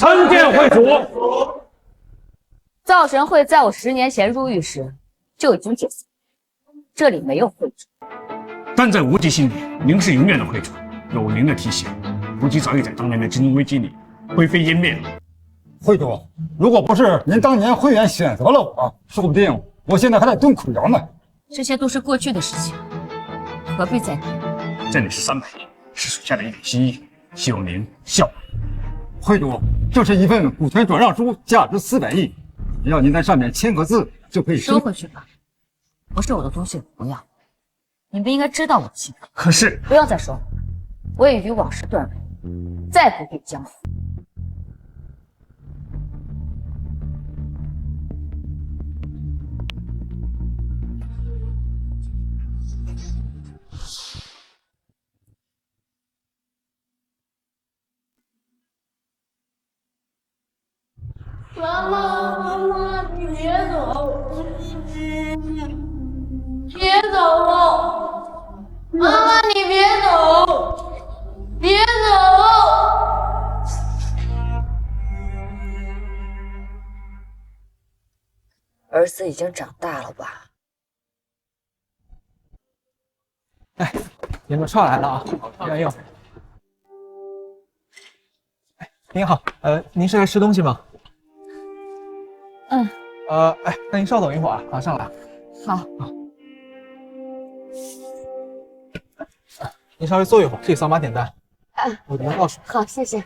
参见会主。灶神会在我10年前入狱时就已经解散，这里没有会主。但在无极心里，您是永远的会主。有您的提醒，无极早已在当年的金融危机里灰飞烟灭了。会主，如果不是您当年慧远选择了我，说不定我现在还在蹲苦窑呢。这些都是过去的事情，何必再提？这里是300亿，是属下的一点心意，希望您笑。会主，这是一份股权转让书，价值400亿，只要您在上面签个字就可以收回去吧，不是我的东西不要。你们应该知道我的性格。可是不要再说了，我已与往事断尾，再不必江湖。妈妈，妈妈，你别走，别走了！妈妈，你别走，别走！儿子已经长大了吧？哎，你们串来了啊！杨英，哎，您好，您是来吃东西吗？嗯。哎，那您稍等一会儿啊，马上来。好。您稍微坐一会儿，这里扫码点单。我给您倒数。好，谢谢。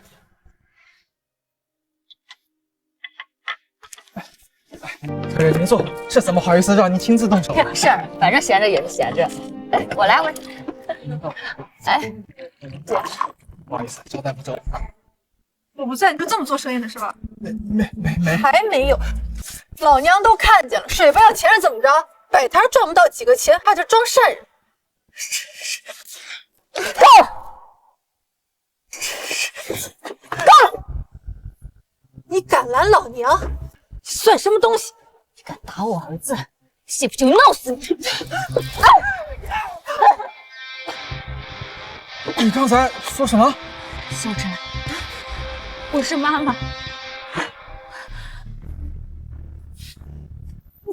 客人您坐，这怎么好意思让您亲自动手？是，反正闲着也是闲着。哎，我来。哎，不好意思，招待不周。我不在你就这么做生意的是吧？没，还没有，老娘都看见了，水不要钱是怎么着？摆摊赚不到几个钱，还这装善人。够了！你敢拦老娘，算什么东西？你敢打我儿子，信不信我弄死你！你刚才说什么？小陈，我是妈妈。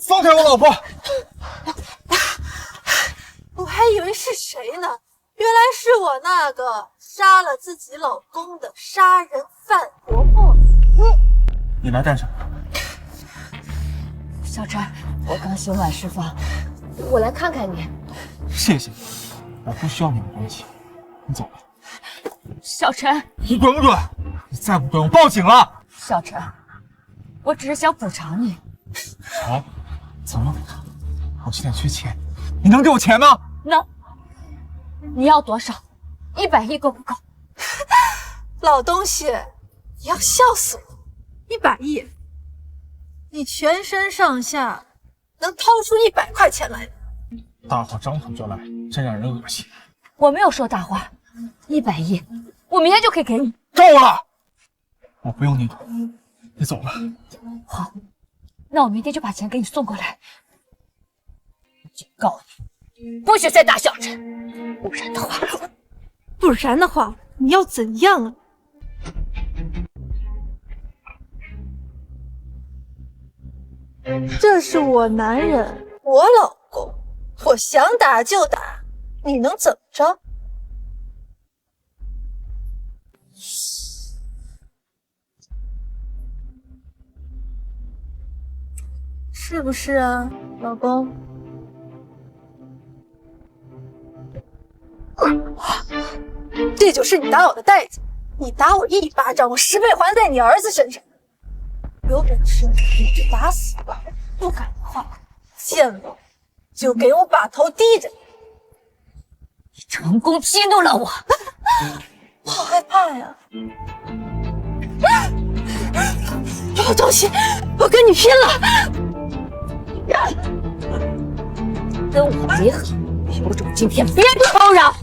放开我老婆！我还以为是谁呢，原来是我那个杀了自己老公的杀人犯婆婆。你来干什么？小陈，我刚刑满释放，我来看看你。谢谢，我不需要你的东西，你走吧。小陈，你滚不滚？你再不滚，我报警了。小陈，我只是想补偿你。好，怎么补偿？我现在缺钱，你能给我钱吗？能。你要多少？100亿够不够？老东西，你要笑死我！100亿，你全身上下能掏出100块钱来？大话张口就来，真让人恶心。我没有说大话，100亿，我明天就可以给你。够了，我不用你的，你走吧。好，那我明天就把钱给你送过来。我警告你，不许再打小陈，不然的话，你要怎样啊？这是我男人，我老公，我想打就打，你能怎么着？是不是啊，老公？这就是你打我的代价。你打我1巴掌，我10倍还在你儿子身上。有本事你就打死吧，不敢的话，见了就给我把头低着。你成功激怒了我，我好害怕呀！老东西，我跟你拼了！跟我结合，有种今天别吵嚷！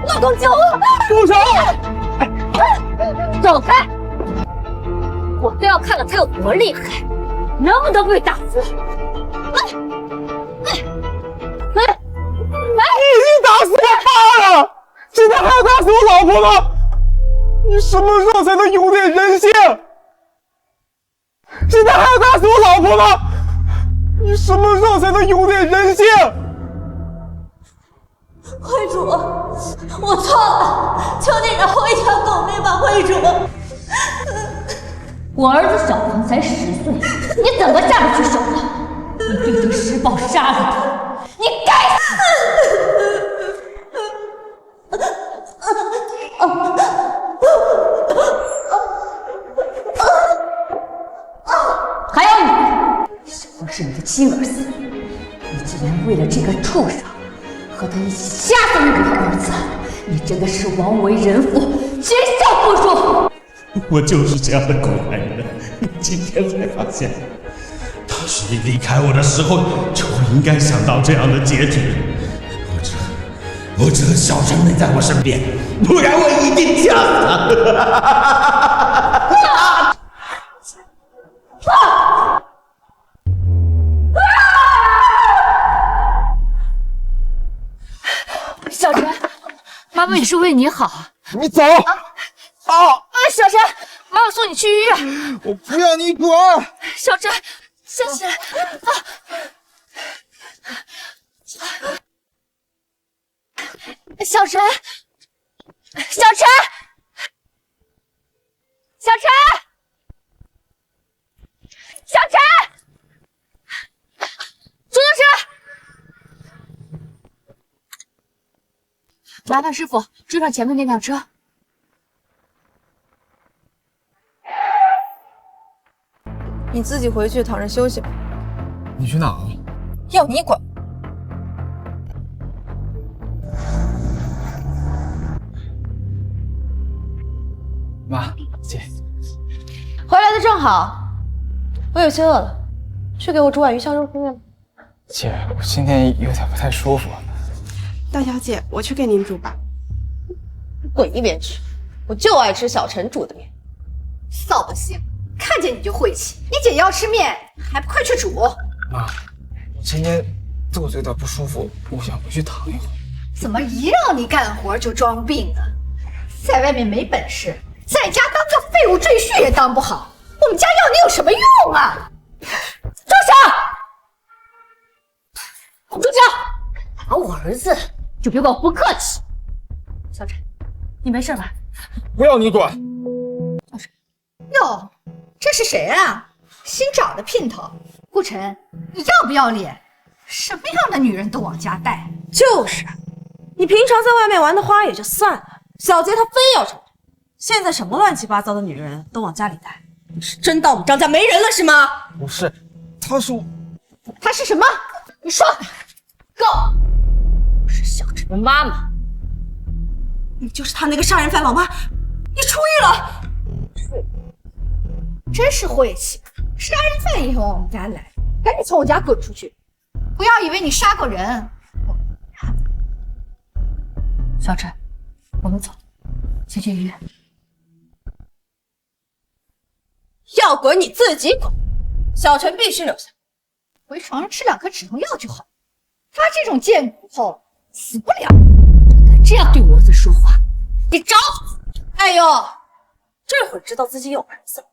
老公救我！住手！走开！我都要看看他有多厉害，能不能被打死？婆吗？你什么时候才能有点人性？现在还要打死我老婆吗？你什么时候才能有点人性？会主，我错了，求你让我一条狗命吧，会主。我儿子小鹏才10岁，你怎么下得去手呢？你对敌施暴杀了他，你该死！还有你，小鹏是你的亲儿子，你竟然为了这个畜生和他一起吓死你的儿子，你真的是枉为人父，禽兽不如！我就是这样的狗男人，今天才发现，当时你离开我的时候，就不应该想到这样的结局。我只恨小陈没在我身边，不然我一定嫁死他。小陈，妈妈也是为你好。你走！小陈，妈妈送你去医院。我不要你管！小陈，先起来。小陈，小陈，小陈，小陈，出租车！麻烦师傅追上前面那辆车。你自己回去躺着休息吧。你去哪啊？要你管？妈，姐，回来的正好，我有些饿了，去给我煮碗鱼香肉丝面吧。姐，我今天有点不太舒服。大小姐，我去给您煮吧。滚一边去！我就爱吃小陈煮的面。扫把星，看见你就晦气。你姐要吃面，还不快去煮？妈，我今天肚子有点不舒服，我想回去躺一会儿。怎么一让你干活就装病啊？在外面没本事，在家当个废物赘婿也当不好。我们家要你有什么用啊？住手！住手！打我儿子就别怪我不客气。小陈，你没事吧？不要你管！哟，这是谁啊？新找的姘头。顾晨，你要不要脸？什么样的女人都往家带。就是，你平常在外面玩的花也就算了，小杰他非要成这，现在什么乱七八糟的女人都往家里带，你是真当我们张家没人了是吗？不是，他是我。她是什么？你说。够！我是小陈的妈妈。你就是他那个杀人犯老妈，你出狱了！真是晦气！杀人犯也往我们家来，赶紧从我家滚出去！不要以为你杀过人。小陈，我们走，先去医院。要滚你自己滚，小陈必须留下。回床上吃2颗止痛药就好。他这种贱骨头死不了。敢这样对我儿子说话，你找死！哎呦，这会儿知道自己有儿子了。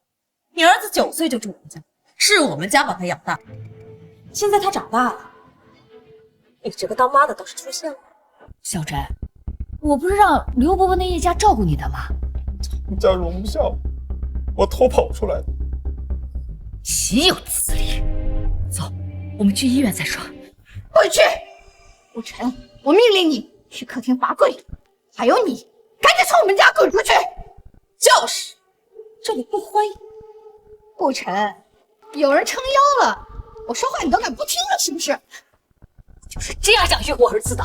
你儿子9岁就住我们家，是我们家把他养大，现在他长大了，你这个当妈的倒是出现了。小陈，我不是让刘伯伯那叶家照顾你的吗？我们家容不下我偷跑出来的。岂有此理！走，我们去医院再说。滚去！顾晨，我命令你去客厅罚跪。还有你，赶紧从我们家滚出去！就是，这里不欢迎。顾晨，有人撑腰了，我说话你都敢不听了是不是？就是这样养育我儿子的，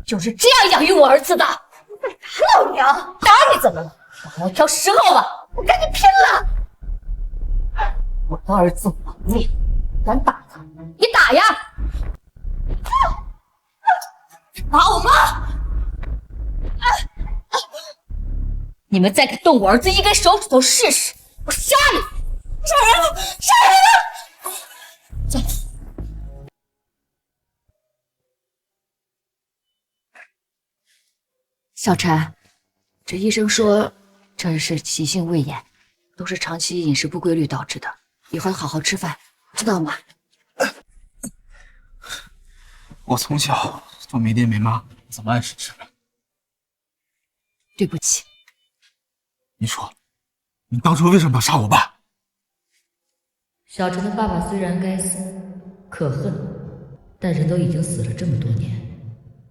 就是这样养育我儿子的。打老娘！打你怎么了？我还要挑10号吧！我跟你拼了！我的儿子亡命，敢打他，你打呀！打我妈！你们再敢动我儿子一根手指头试试，我杀你！杀人了！杀人了！走。小陈，这医生说这是急性胃炎，都是长期饮食不规律导致的，以后要好好吃饭，知道吗？我从小就没爹没妈，怎么爱吃吃饭？对不起。你说，你当初为什么要杀我爸？小陈的爸爸虽然该死可恨，但人都已经死了这么多年，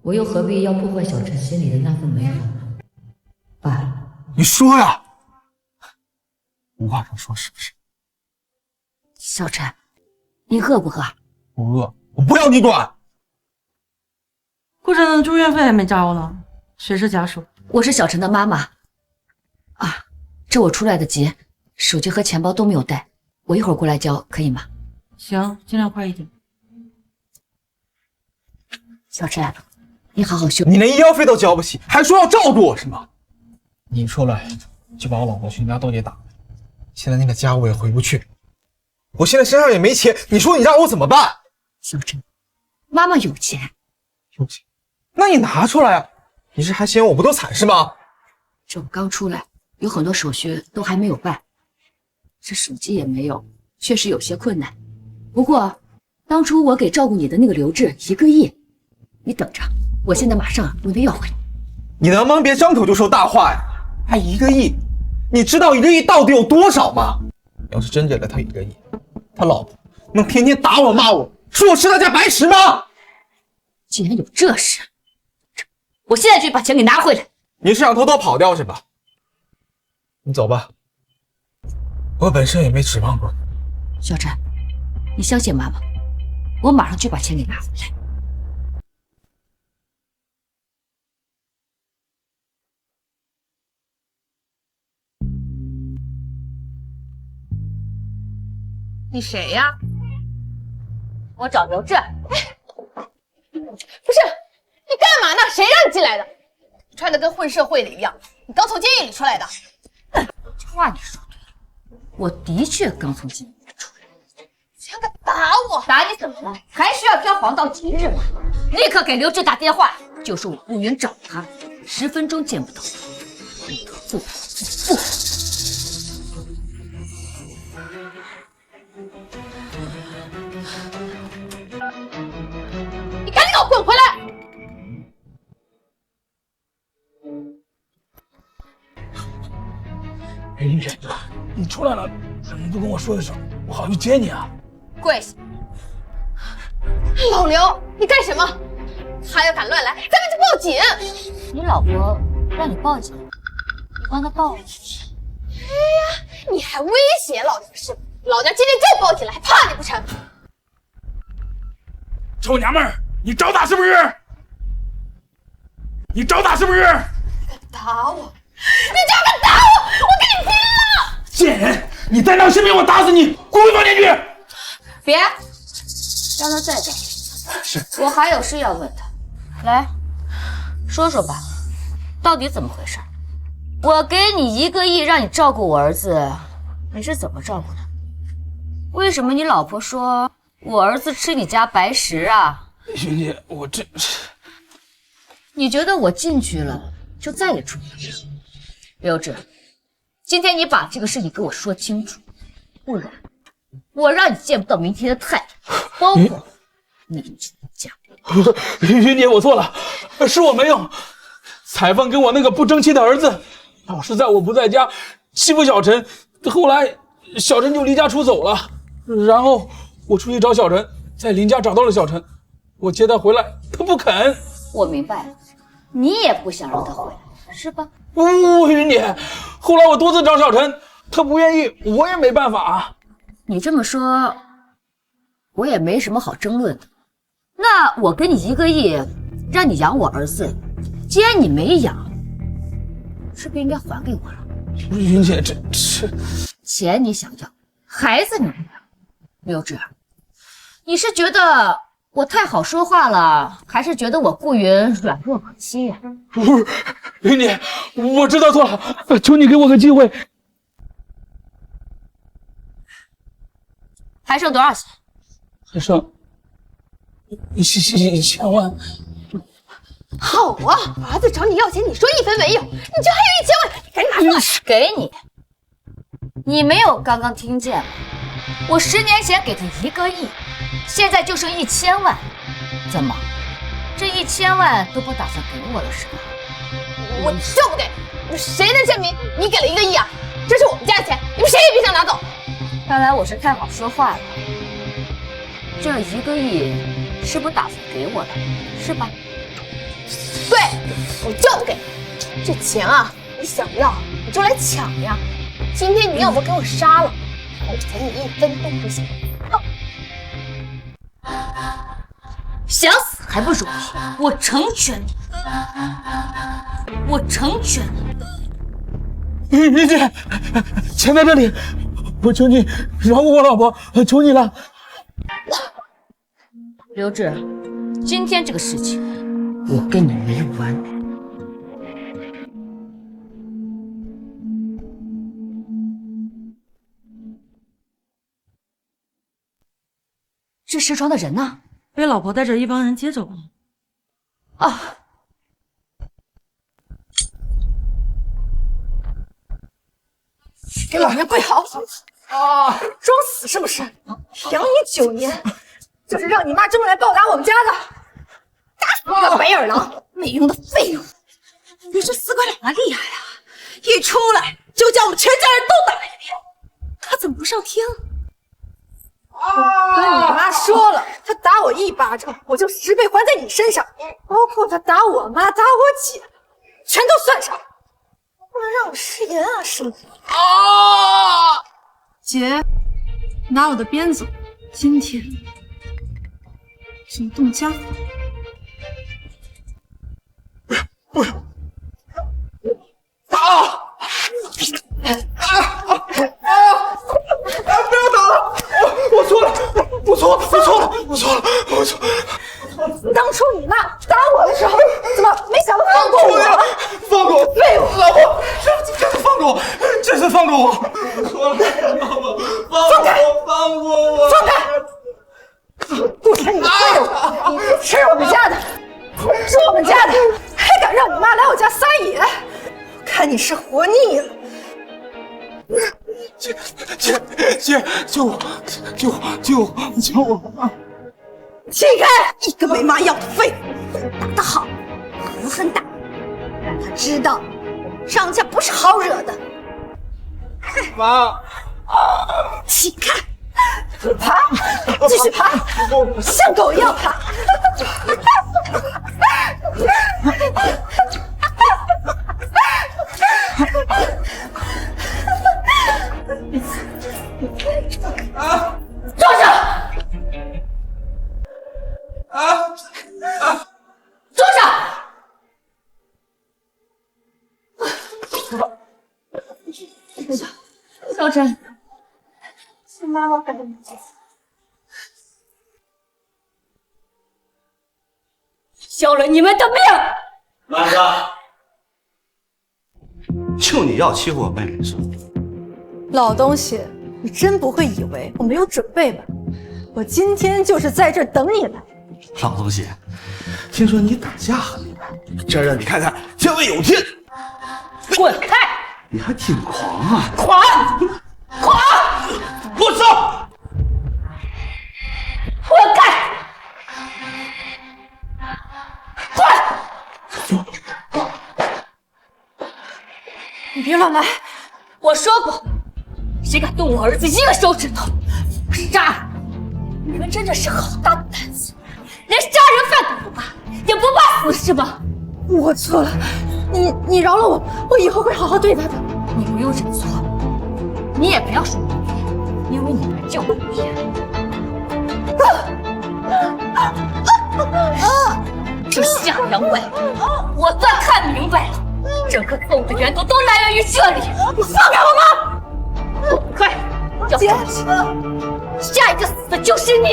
我又何必要破坏小陈心里的那份美好呢？爸，你说呀！无话可说是不是？小陈，你饿不饿？不饿，我不要你管。顾晨的住院费还没交呢，谁是家属？我是小陈的妈妈。啊，这我出来的急，手机和钱包都没有带，我一会儿过来交，可以吗？行，尽量快一点。小陈，你好好休。你连医药费都交不起，还说要照顾我是吗？你出来就把我老婆全家都给打了，现在那个家我也回不去，我现在身上也没钱，你说你让我怎么办？小陈，妈妈有钱。有钱？那你拿出来啊！你是还嫌我不够惨是吗？这我刚出来，有很多手续都还没有办，这手机也没有，确实有些困难。不过，当初我给照顾你的那个刘志1个亿，你等着，我现在马上问他要回来。你能不能别张口就说大话呀？还1个亿？你知道1个亿到底有多少吗？要是真给了他1个亿，他老婆能天天打我骂我，说我是他家白痴吗？既然有这事，我现在就把钱给拿回来。你是想偷偷跑掉是吧？你走吧，我本身也没指望过你。小陈，你相信妈妈，我马上就把钱给拿回来。你谁呀？我找刘志。不是，你干嘛呢？谁让你进来的？你穿的跟混社会的一样，你刚从监狱里出来的。这话你说对了，我的确刚从监狱里出来。想敢打我？打你怎么了？还需要挑黄道吉日吗？立刻给刘志打电话，就说我雇员找他，10分钟见不到，立刻不自负。你赶紧给我滚回来！林姐，你出来了，怎么不跟我说一声，我好去接你啊？跪下！老刘，你干什么？他要敢乱来，咱们就报警！你老婆让你报警，你帮她报了。哎呀，你还威胁老娘是吧？老娘今天就报警了，还怕你不成？臭娘们儿，你找打是不是？你找打是不是？敢打我！你就敢打我，我跟你拼了！贱人，你再闹视频，我打死你！滚回房间去！别，让他再讲。是，我还有事要问他。来，说说吧，到底怎么回事？我给你1个亿让你照顾我儿子，你是怎么照顾的？为什么你老婆说我儿子吃你家白食啊？云姐，我这你觉得我进去了就再也出不来了？刘志，今天你把这个事情给我说清楚，不然我让你见不到明天的太阳，包括你全家。云姐，我错了，是我没有。采访给我那个不争气的儿子，老是在我不在家欺负小陈，后来小陈就离家出走了，然后我出去找小陈，在林家找到了小陈，我接他回来，他不肯。我明白了，你也不想让他回来，是吧？云姐，后来我多次找小陈，他不愿意，我也没办法。你这么说，我也没什么好争论的。那我给你1个亿，让你养我儿子，既然你没养，是不是应该还给我了？云姐，这钱你想要，孩子你不要。刘志，你是觉得我太好说话了，还是觉得我顾云软弱可欺呀？不是，云姐，我知道错了，求你给我个机会。还剩多少钱？还剩1000万。好啊，儿子找你要钱，你说1分没有，你这还有1000万，你赶紧拿出来。给你。你没有刚刚听见吗？我10年前给他1个亿，现在就剩1000万。怎么，这1000万都不打算给我了是吧？我就不给！谁能证明你给了1个亿啊？这是我们家的钱，你们谁也别想拿走。看来我是太好说话了。这1个亿是不打算给我的，是吧？对，我就不给。这钱啊，你想要你就来抢呀！今天你要不给我杀了，我赔你1分都不行。想死还不容易，我成全你，我成全你。云姐，钱在这里，我求你饶过我老婆，求你了。刘志，今天这个事情我跟你没完。这石床的人呢？被老婆带着一帮人接走了。啊！给老娘跪好！啊！装死是不是？养你9年，就是让你妈这么来报答我们家的。打死你个白眼狼，没用的废物！你这死鬼老妈厉害啊！一出来就将我们全家人都打了一遍，他怎么不上天了？跟你妈说了，他打我1巴掌，我就10倍还在你身上，包括他打我妈、打我姐，全都算上。不能让我食言啊，师傅！啊！姐，拿我的鞭子，今天总动家法。不要！啊！不要打了！我错了！当初你妈打我的时候，怎么没想到放过我？放过我！废物！老婆，这次放过我！这次放过我！错了，老婆，放过我！放开！不吃你的废物，你不吃我们家的，不吃我们家的，还敢让你妈来我家撒野？我看你是活腻了。姐，救我！起开！一个没妈要的废物！打得好，狠狠打，让他知道我们张家不是好惹的。妈，起开！爬，继续爬，像狗一样爬。坐下！坐下！小陈，是妈妈给你做。要了你们的命！兰子，就你要欺负我妹妹是吗？老东西，你真不会以为我没有准备吧？我今天就是在这儿等你来。老东西，听说你打架很厉害，这让你看看天外有天！滚开！你还挺狂啊！狂！我操！滚开！你别乱来！我说过，谁敢动我儿子1个手指头，我杀了！你们真的是好大的胆子，连杀人犯都不怕，也不怕死是吗？我错了，你饶了我，我以后会好好对他的。你不用认错，你也不要说明白，因为你们就不骗。这下阳痿，我算看明白了，整个错误的源头都来源于这里。你放开我吗？快，姐，下一个死的就是你，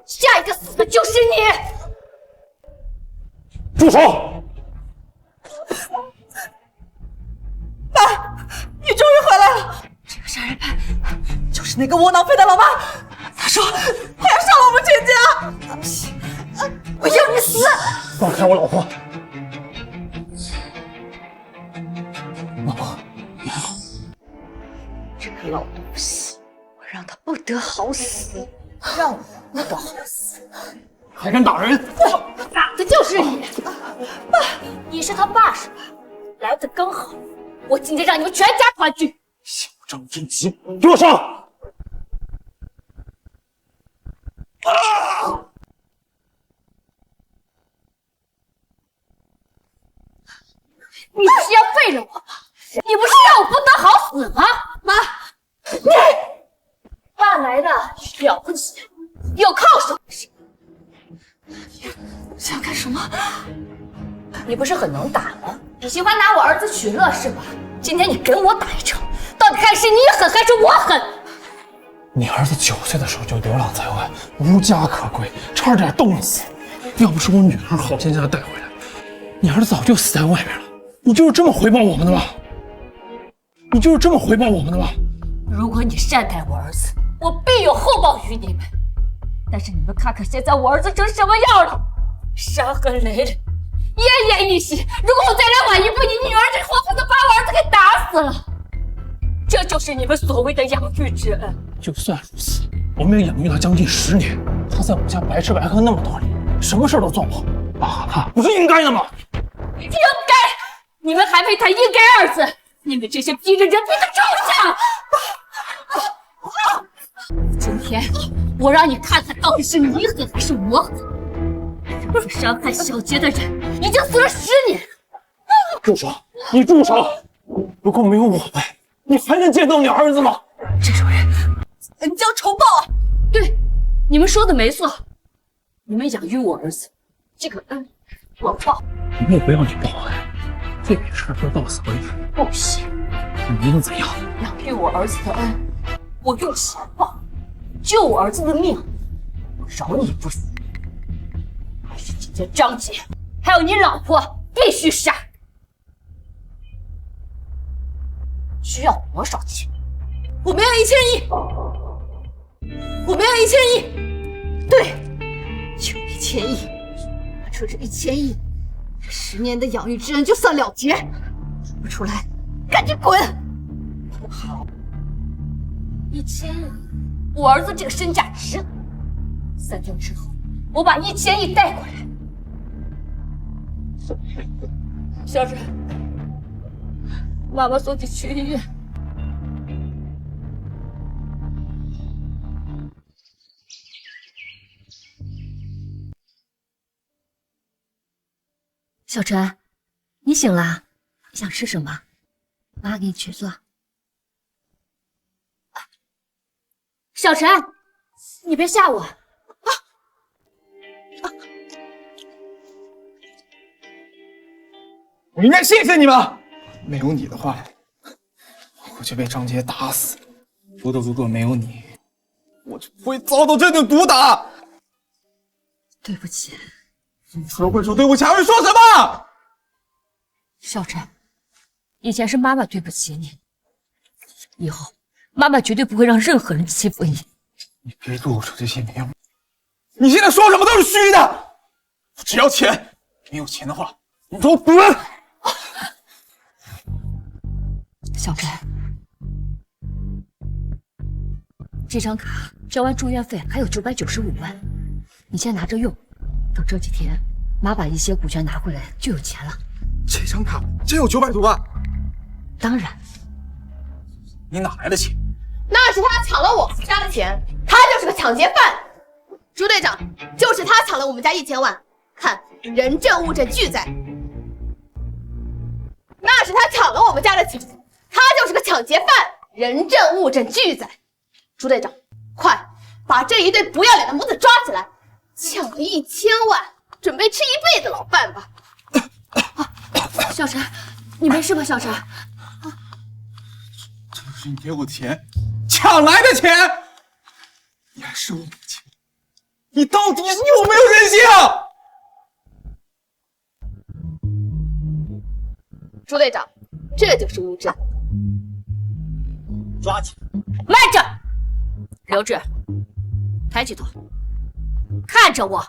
下一个死的就是你。住手！爸，你终于回来了！这个杀人犯就是那个窝囊废的老妈，他说他要杀了我们全家。我要你死！看我老婆。老婆，这个老东西，我让他不得好死，让我不得好死。还敢打人！打的就是你！爸，你是他爸是吧？来的刚好，我今天让你们全家团聚。小张真急，给我上！你不是要废了我吗？你不是让我不得好死吗？妈，你爸来的了不起，有靠手是。想干什么？你不是很能打吗？你喜欢拿我儿子取乐是吧？今天你跟我打一场，到底看是你狠还是我狠？你儿子9岁的时候就流浪在外，无家可归，差点冻死。要不是我女儿好心将他带回来，你儿子早就死在外面了。你就是这么回报我们的吗？你就是这么回报我们的吗？如果你善待我儿子，我必有厚报于你们。但是你们看看现在我儿子成什么样了，伤痕累累，奄奄一息。如果我再来晚一步，你女儿这活活的把我儿子给打死了。这就是你们所谓的养育之恩。就算如此，我们也养育他将近10年，他在我们家白吃白喝那么多年，什么事都做不好，打他不是应该的吗？应该！你们还为他应该2字，你们这些逼着人民的畜生！今天我让你看看，到底是你狠还是我狠。这伤害小杰的人已经死了10年。住手！你住手！如果没有我们，你还能见到你儿子吗？这种人，你叫仇报啊！对，你们说的没错，你们养育我儿子，这个恩我报。我也不要你报恩，这点事就到此为止。不行，你能怎样？养育我儿子的恩，我用钱报；救我儿子的命，我饶你不死。还是今天张姐，还有你老婆必须杀。需要多少钱？我们要1000亿，我们要1000亿。对，就1000亿。拿出这1000亿，10年的养育之恩就算了结。出不出来，赶紧滚！好，1000亿，我儿子这个身价值。3天之后，我把1000亿带过来。小沈，妈妈送你去医院。小陈，你醒了？你想吃什么？妈给你去做。小陈，你别吓我！我应该谢谢你们，没有你的话，我就被张杰打死。如果没有你，我就不会遭到这顿毒打。对不起。你除了会说对不起，还会说什么？小陈，以前是妈妈对不起你，以后妈妈绝对不会让任何人欺负你。你别露出这些没用。你现在说什么都是虚的，我只要钱，没有钱的话，你给我滚！小陈，这张卡交完住院费还有995万，你先拿着用。等这几天，妈把一些股权拿回来，就有钱了。这张卡真有900多万？当然。你哪来的钱？那是他抢了我们家的钱，他就是个抢劫犯。朱队长，就是他抢了我们家1000万，看人证物证俱在。那是他抢了我们家的钱，他就是个抢劫犯，人证物证俱在。朱队长，快把这一对不要脸的母子抓起来！抢了1000万，准备吃一辈子牢饭吧！小陈，你没事吧？小陈，这是你给我的钱，抢来的钱，你还收我的钱，你到底有没有人性？朱队长，这就是物证，抓起来！慢着，刘志，抬起头，看着我。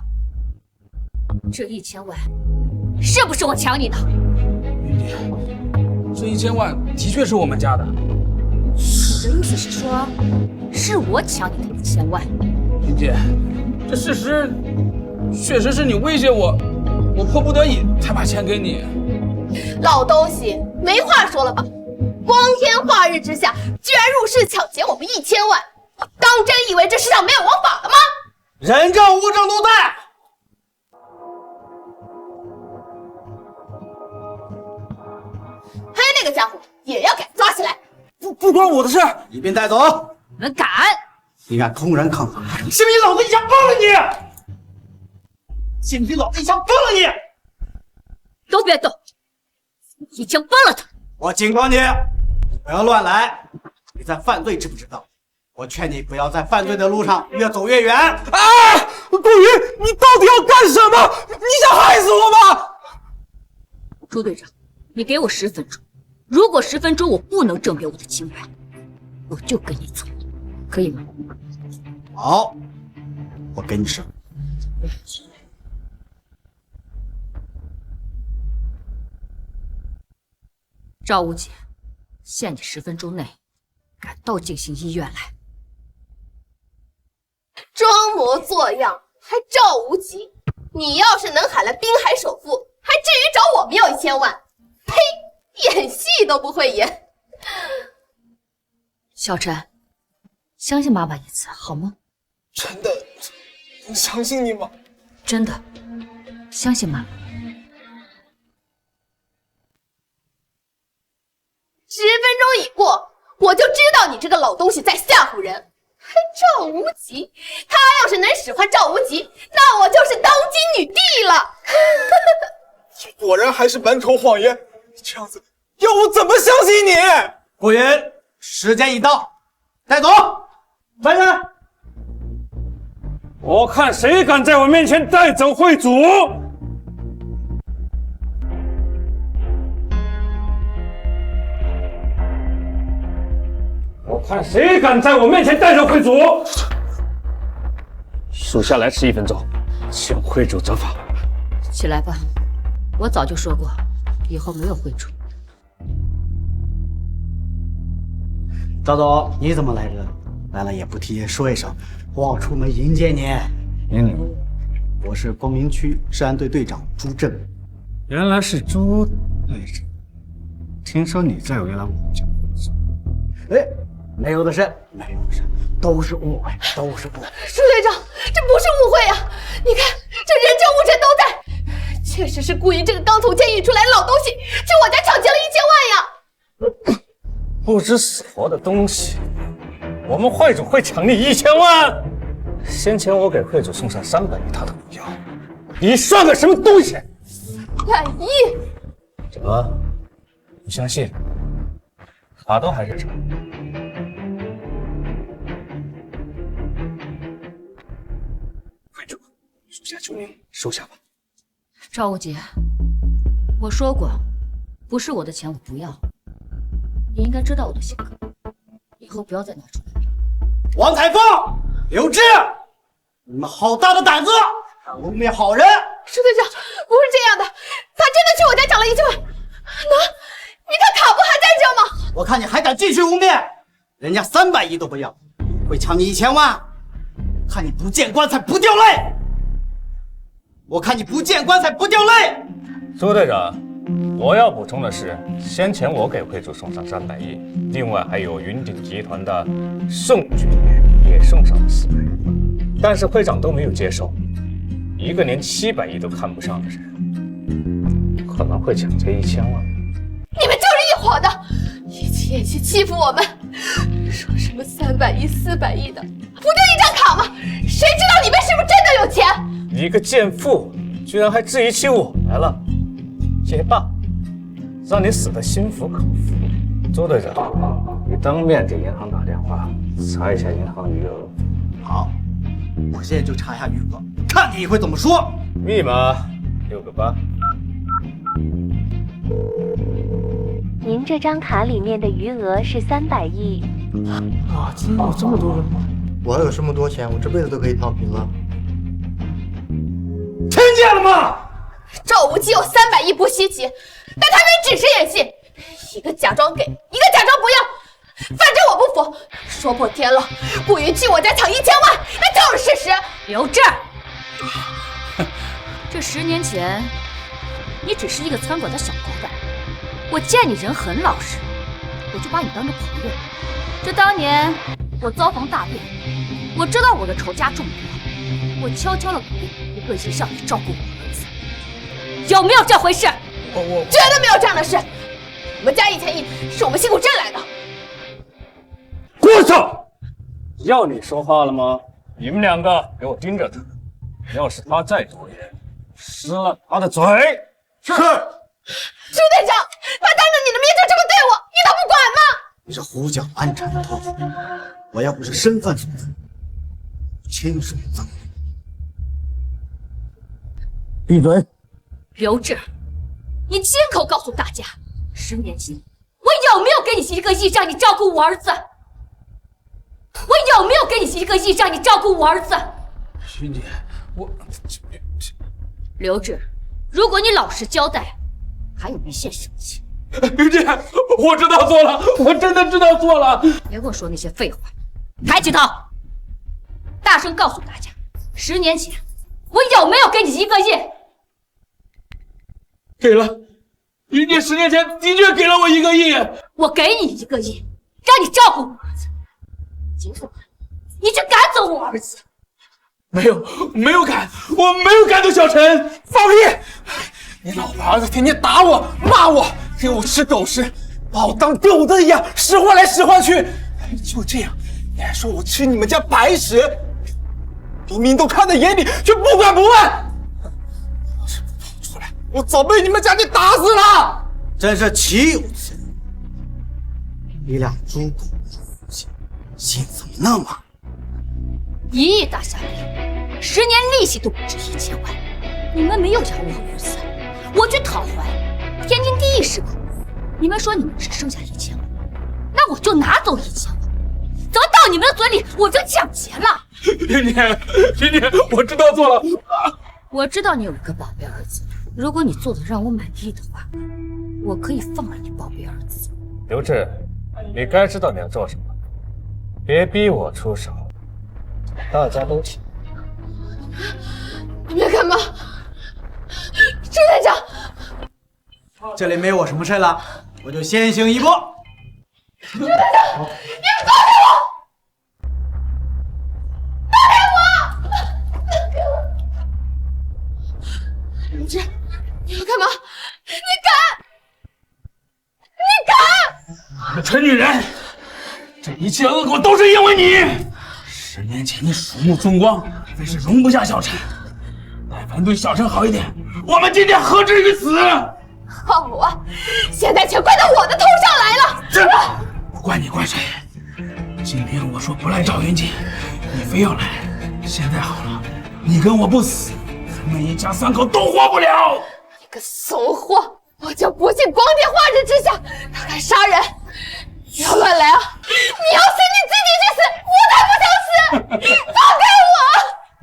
这1000万是不是我抢你的？云姐，这1000万的确是我们家的。你的意思是说，是我抢你的1000万？云姐，这事实确实是你威胁我，我迫不得已才把钱给你。老东西，没话说了吧？光天化日之下，居然入室抢劫我们1000万，你当真以为这世上没有王法了吗？人证物证都在。还有那个家伙也要给抓起来。不关我的事，一并带走。你们敢！你敢公然抗法，信不信老子一枪崩了你？信不信老子一枪崩了你？都别动，一枪崩了他！我警告你，不要乱来！你在犯罪，知不知道？我劝你不要在犯罪的路上越走越远。啊！顾云，你到底要干什么？你想害死我吗？朱队长，你给我10分钟，如果10分钟我不能证明我的清白，我就跟你走，可以吗？好，我给你10分钟。赵无极，限你10分钟内赶到静心医院来。装模作样，还赵无极！你要是能喊来滨海首富，还至于找我们要1000万？呸！演戏都不会演。小陈，相信妈妈一次好吗？真的能相信你吗？真的，相信妈妈。10分钟已过，我就知道你这个老东西在吓唬人。还赵无极，他要是能使唤赵无极，那我就是当今女帝了。果然还是满口谎言，这样子要我怎么相信你？顾云，时间已到，带走！来人！我看谁敢在我面前带走会主！我看谁敢在我面前带走会主！属下来迟1分钟，请会主责罚。起来吧，我早就说过，以后没有会主。赵总，你怎么来着？来了也不提前说一声，我出门迎接你。我是光明区治安队队长朱正。原来是朱队长，听说你在为了我讲故事。哎，没有的事，没有的事，都是误会，都是误会。朱队长，这不是误会啊！你看，这人证物证都在，确实是顾云这个刚从监狱出来的老东西去我家抢劫了1000万呀！不知死活的东西，我们会主会抢你1000万？先前我给会主送上300亿，他都不要，你算个什么东西100亿？怎么不相信？他都还是这。会主，属下求您收下吧。赵无极，我说过，不是我的钱我不要。你应该知道我的性格，以后不要再拿出来。王彩凤、刘志，你们好大的胆子，敢污蔑好人！朱队长，不是这样的，他真的去我家抢了1000万。你看卡不还在这吗？我看你还敢继续污蔑，人家300亿都不要，会抢你1000万？看你不见棺材不掉泪！我看你不见棺材不掉泪！朱队长，我要补充的是，先前我给会主送上300亿，另外还有云鼎集团的宋爵也送上了400亿，但是会长都没有接受。一个连700亿都看不上的人，可能会抢劫1000万。你们就是一伙的，一起演戏欺负我们，说什么300亿、400亿的，不就一张卡吗？谁知道里面是不是真的有钱？你一个贱妇，居然还质疑起我来了，也罢，让你死得心服口服。周队长，你当面给银行打电话，查一下银行余额。好，我现在就查一下余额，看你会怎么说。密码6个8。您这张卡里面的余额是300亿。啊，真的有这么多人吗？我有这么多钱，我这辈子都可以躺平了。听见了吗？赵无极有300亿不稀奇，但他们只是演戏，一个假装给，一个假装不要。反正我不服，说破天了，顾云去我家抢1000万，那就是事实。刘志，这10年前，你只是一个餐馆的小老板，我见你人很老实，我就把你当个朋友。这当年我遭逢大变，我知道我的仇家众多，我悄悄的给1个亿让你照顾我儿子，有没有这回事？我绝对没有这样的事。我们家1000亿是我们辛苦挣来的。过上！要你说话了吗？你们2个给我盯着他，要是他再多言，撕了他的嘴。是。朱队长，他当着你的面就这么对我，你都不管吗？你这胡搅蛮缠的豆腐，我要不是身份所在，亲手葬你。闭嘴！刘志，你亲口告诉大家，10年前我有没有给你1个亿让你照顾我儿子？我有没有给你1个亿让你照顾我儿子？云姐，我刘志，如果你老实交代，还有1线生机。云姐，我知道错了，我真的知道错了。别跟我说那些废话，抬起头，大声告诉大家，10年前我有没有给你1个亿？给了，云姐10年前的确给了我1个亿。我给你1个亿，让你照顾我儿子，结果你却赶走我儿子。没有赶，我没有赶走小陈。放屁！你老婆儿子天天打我骂我，给我吃狗食，把我当狗子一样使唤来使唤去。就这样，你还说我吃你们家白食？明明都看在眼里，却不管不问。要是不跑出来，我早被你们家给打死了！真是岂有此理！你俩猪狗不如心，心怎么那么大？1亿大夏令，10年利息都不止1000万，你们没有养我儿子，我去讨还，天经地义是吧？你们说你们只剩下1000万，那我就拿走1000万，怎么到你们的嘴里我就抢劫了？云姐，我知道错了。我知道你有一个宝贝儿子，如果你做的让我满意的话，我可以放了你宝贝儿子。刘志，你该知道你要做什么，别逼我出手，大家都请。你别干嘛，朱队长。这里没我什么事了，我就先行一步。朱队长，你们放开我！放开我！刘志，你要干嘛？你敢！你个蠢女人！这一切恶果都是因为你。10年前你鼠目寸光，非是容不下小陈。但凡对小陈好一点，我们今天何至于此？好啊，现在全怪到我的头上来了。不怪你怪谁？今天我说不来找云姐，你非要来。现在好了，你跟我不死，咱们一家3口都活不了。你个怂货！我就不信光天化日之下他敢杀人！不要乱来啊！你要死你自己去死，我才不想死！放开我！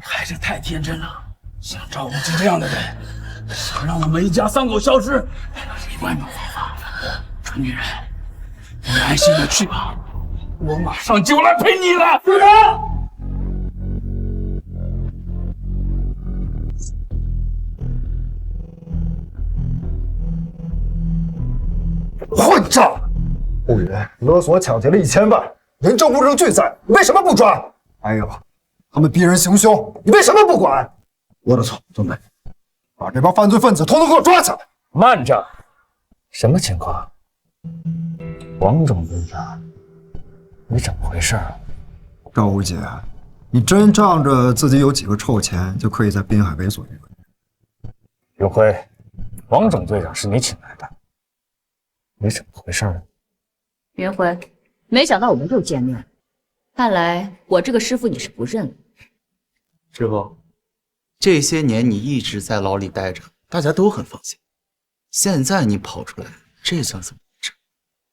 还是太天真了，像赵无极这样的人，想让我们一家3口消失，一万种方法。蠢女人，你安心的去吧，我马上就来陪你了。住手！混账！顾云勒索抢劫了1000万，人证物证俱在，你为什么不抓？还有，他们逼人行凶，你为什么不管？我的错，总队，把这帮犯罪分子统统给我抓起来！慢着，什么情况？王总队长，你怎么回事？赵无极，你真仗着自己有几个臭钱就可以在滨海猥琐这个人？永辉，王总队长是你请来的，你怎么回事呢？云辉，没想到我们又见面，看来我这个师傅你是不认了。师傅，这些年你一直在牢里待着，大家都很放心。现在你跑出来，这算怎么回事？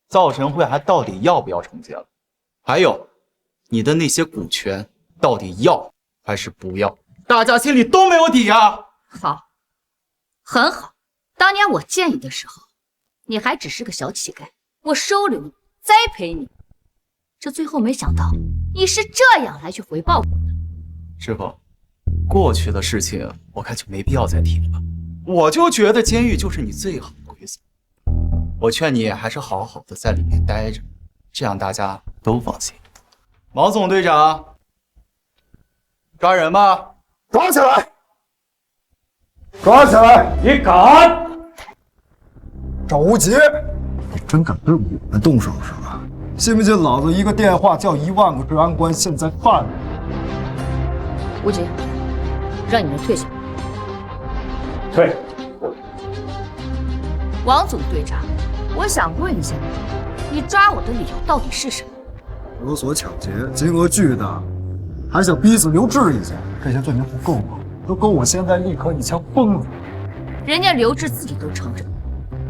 造神会还到底要不要惩戒了？还有，你的那些股权到底要还是不要？大家心里都没有底啊！好，很好，当年我见你的时候，你还只是个小乞丐，我收留你，栽培你，这最后没想到你是这样来去回报我的。师傅，过去的事情我看就没必要再提了。我就觉得监狱就是你最好的归宿，我劝你还是好好的在里面待着，这样大家都放心。毛总队长，抓人吧！抓起来！抓起来！你敢！赵无极，你真敢对我们动手是吧？信不信老子一个电话叫1万个治安官现在犯了？无极，让你们退下。退。王总队长，我想问一下，你抓我的理由到底是什么？勒索抢劫，金额巨大，还想逼死刘志一下，这些罪名不够吗？都够我现在立刻一枪崩了。人家刘志自己都承认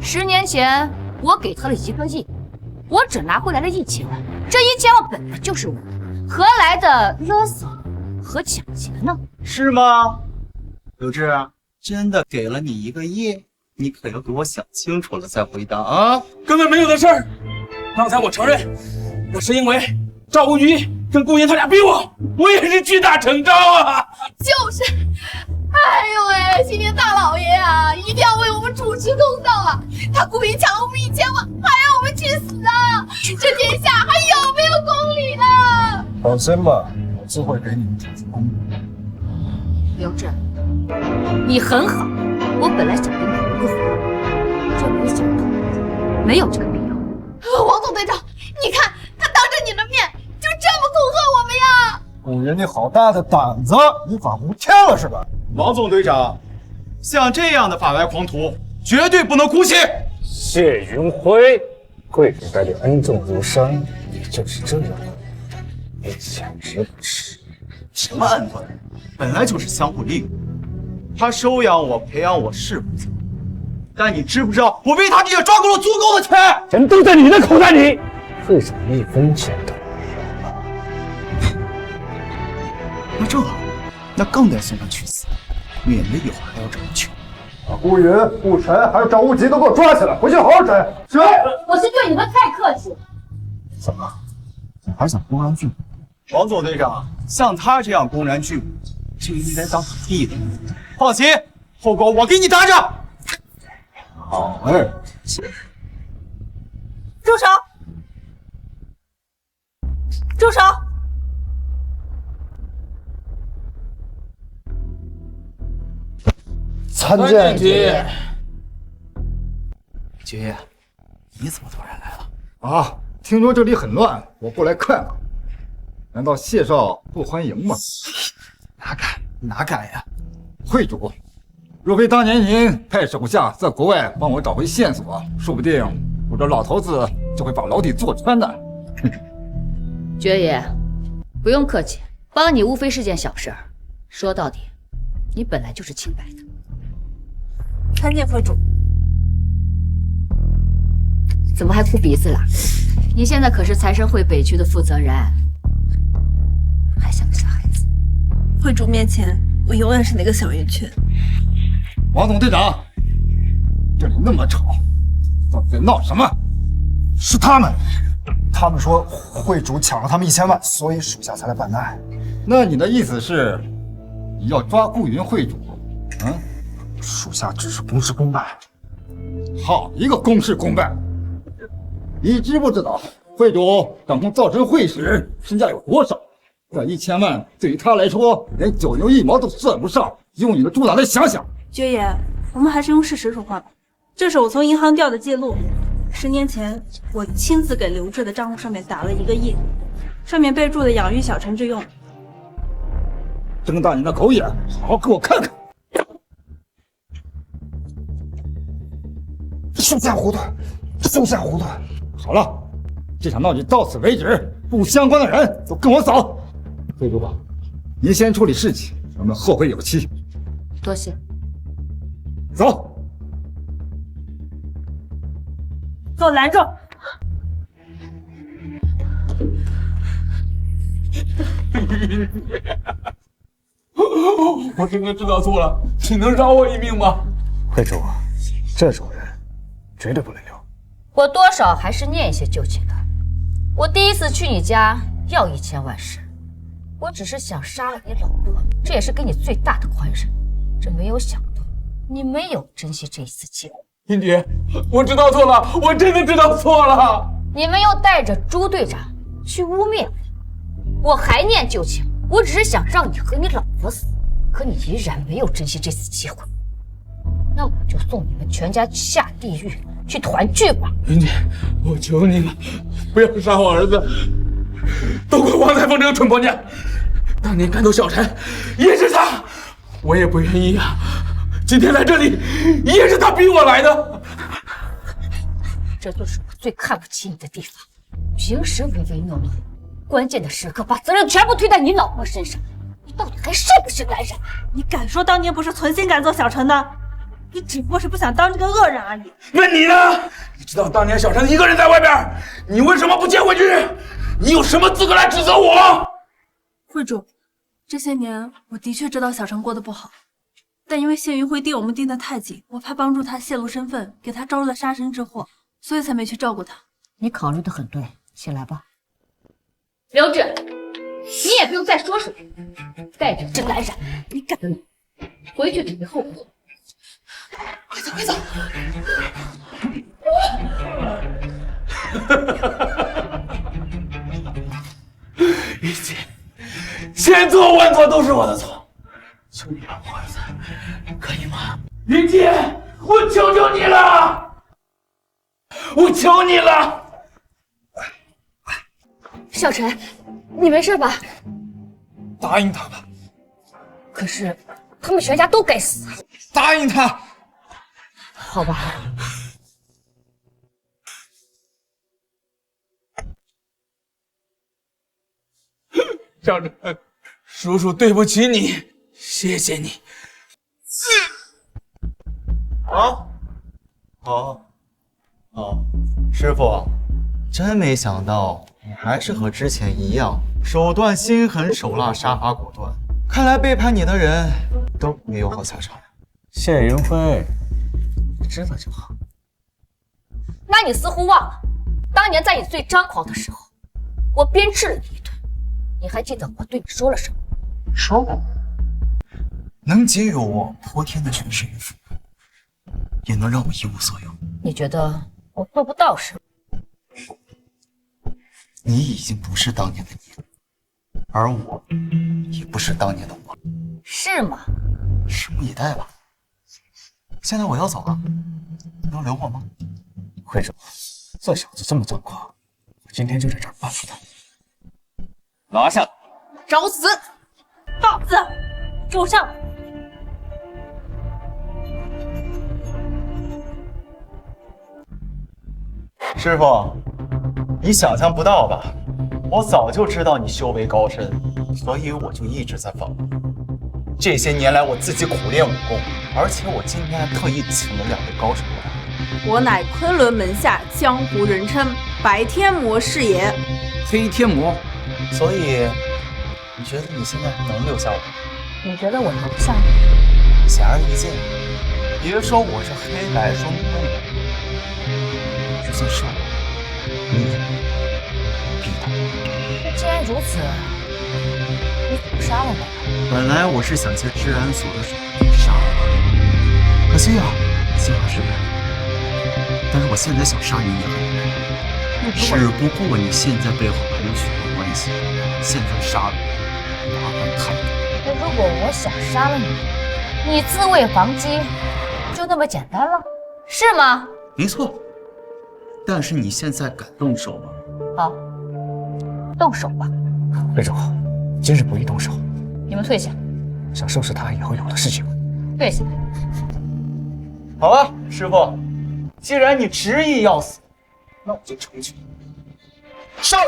，10年前我给他了1个亿，我只拿回来了1000万，这1000万本来就是我的，何来的勒索和抢劫呢？是吗？刘志，真的给了你1个亿？你可要给我想清楚了再回答啊！根本没有的事儿。刚才我承认，那是因为赵无极跟顾云他俩逼我也是屈打成招啊！就是，哎呦喂，新年大老爷啊，一定要为我们主持公道啊！他故意抢了我们1000万，还让我们去死啊！这天下还有没有公理呢？放心吧，我自会给你们主持公道。刘志，你很好，我本来想给你留个福，这没想到没有这个必要。王总队长，你看他当着你的面就这么恐吓我们呀！顾云，你好大的胆子，依法无天了是吧？王总队长，像这样的法外狂徒绝对不能姑息。谢云辉，贵人待你恩重如山，也就是这样，你简直不是。什么恩断？本来就是相互利用。他收养我、培养我是不错，但你知不知道，我为他这也赚够了足够的钱？钱都在你的口袋里，会长1分钱都没有。那正好，那更得送他去死，免得以后还要找我求。把顾云、顾晨还有赵无极都给我抓起来，回去好好审。是。我是对你们太客气了。怎么？你还想公然拒捕？王总队长，像他这样公然拒捕，就应该当弟弟。放心，后果我给你担着。好哎，住手！住手！参见爷爷。爵爷，你怎么突然来了？啊，听说这里很乱，我过来看看。难道谢少不欢迎吗？哪敢呀！会主，若非当年您派手下在国外帮我找回线索，说不定我这老头子就会把牢底坐穿的。爵爷，不用客气，帮你无非是件小事儿。说到底，你本来就是清白的。参见会主。怎么还哭鼻子了？你现在可是财神会北区的负责人，还像个小孩子。会主面前，我永远是那个小圆圈。王总队长，这里那么吵，到底在闹什么？是他们说会主抢了他们1000万，所以属下才来办案。那你的意思是，你要抓顾云会主？属下只是公事公办。好一个公事公办！你知不知道会主掌控造神会时身价有多少？这1000万对于他来说连9牛1毛都算不上，用你的猪脑袋想想。爵爷，我们还是用事实说话吧。这是我从银行调的记录，10年前我亲自给刘志的账户上面打了1个亿，上面备注的养育小陈之用。睁大你的狗眼，好好给我看看！休想糊涂，休想糊涂！好了，这场闹剧到此为止，不相关的人都跟我走。会主，您先处理事情，我们后会有期。多谢。走。给我拦住！我真的知道错了，请能饶我一命吗？会主，这种人绝对不能留。我多少还是念一些旧情的。我第一次去你家要1000万时，我只是想杀了你老婆，这也是给你最大的宽容。这没有想到你没有珍惜这一次机会。英姐，我知道错了，我真的知道错了。你们又带着朱队长去污蔑我，我还念旧情，我只是想让你和你老婆死，可你依然没有珍惜这次机会。那我就送你们全家下地狱去团聚吧。英姐，我求你了，不要杀我儿子，都怪王裁缝这个蠢婆娘，当年赶走小陈也是他，我也不愿意啊。今天来这里也是他逼我来的。这就是我最看不起你的地方，平时唯唯诺诺，关键的时刻把责任全部推在你老婆身上，你到底还是不是男人？你敢说当年不是存心赶走小陈的？你只不过是不想当这个恶人而已。那你呢？你知道当年小陈一个人在外边，你为什么不接回去？你有什么资格来指责我？会主，这些年我的确知道小陈过得不好，但因为谢云辉盯我们盯得太紧，我怕帮助他泄露身份，给他招了杀身之祸，所以才没去照顾他。你考虑得很对，起来吧。刘志，你也不用再说什么，带着这男人，你敢回去准备后果。快走，快走！一切千错万错都是我的错，求你让我儿子，可以吗？云姐，我求求你了，我求你了！小陈，你没事吧？答应他吧。可是他们全家都该死。答应他。好吧。小陈，叔叔对不起你，谢谢你。师傅，真没想到你还是和之前一样，手段心狠手辣，杀伐果断。看来背叛你的人都没有好下场。谢云辉，你知道就好。那你似乎忘了，当年在你最张狂的时候，我鞭笞了你一顿。你还记得我对你说了什么？说过，能给予我泼天的权势与富贵，也能让我一无所有。你觉得我做不到是吗？你已经不是当年的你，而我也不是当年的我，是吗？拭目以待吧。现在我要走了，你能留我吗？会主，这小子这么张狂，我今天就在这儿办了他。拿下！找死！放肆！给我上来！师傅，你想象不到吧？我早就知道你修为高深，所以我就一直在防。这些年来，我自己苦练武功，而且我今天还特意请了2位高手来。我乃昆仑门下江湖人称白天魔是也。黑天魔。所以，你觉得你现在能留下我？你觉得我能下你？显而易见，别说我是黑白双关人，就算是我，你也必打。既然如此，你怎么杀了我？本来我是想借治安所的手去杀我，可惜啊，计划失败。但是我现在想杀你也很难，只不过你现在背后还有许多关系，现在杀了我，麻烦太多。那如果我想杀了你，你自卫防击，就那么简单了，是吗？没错。但是你现在敢动手吗？好，动手吧。会主，今日不宜动手。你们退下。想收拾他以后有的是机会。退下。好啊，师傅，既然你执意要死，那我就成全。上！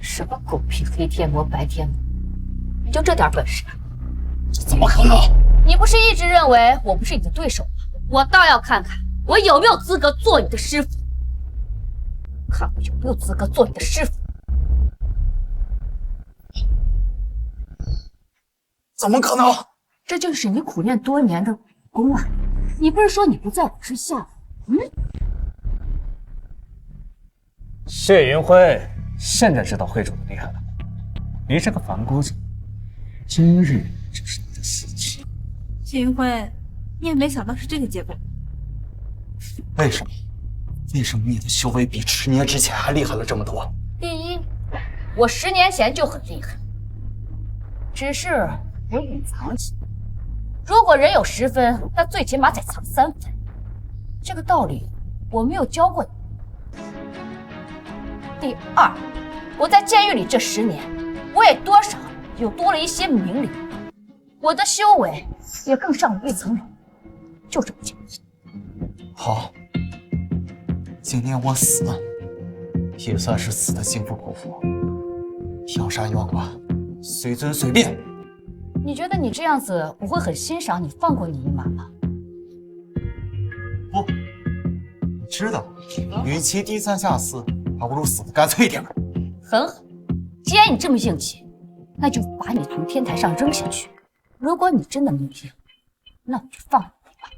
什么狗屁黑天魔、白天魔，你就这点本事？这怎么可能？你不是一直认为我不是你的对手吗？我倒要看看我有没有资格做你的师傅，看我有没有资格做你的师傅。怎么可能？这就是你苦练多年的武功啊！你不是说你不在我之下？谢云辉现在知道会主的厉害了吗？你这个反骨仔，今日就是你的死期。谢云辉，你也没想到是这个结果。为什么？为什么你的修为比10年之前还厉害了这么多？第一，我10年前就很厉害，只是我隐藏起来。如果人有10分，那最起码得藏3分。这个道理我没有教过你。第二，我在监狱里这10年，我也多少有多了一些名利，我的修为也更上了一层楼，就这么简单。好，今天我死了，也算是死的心服口服。要杀要剐，随尊随便。你觉得你这样子我会很欣赏你，放过你一马吗？不，你知道，与其低三下四，还不如死得干脆点。很好，既然你这么硬气，那就把你从天台上扔下去。如果你真的命硬，那我就放了你吧。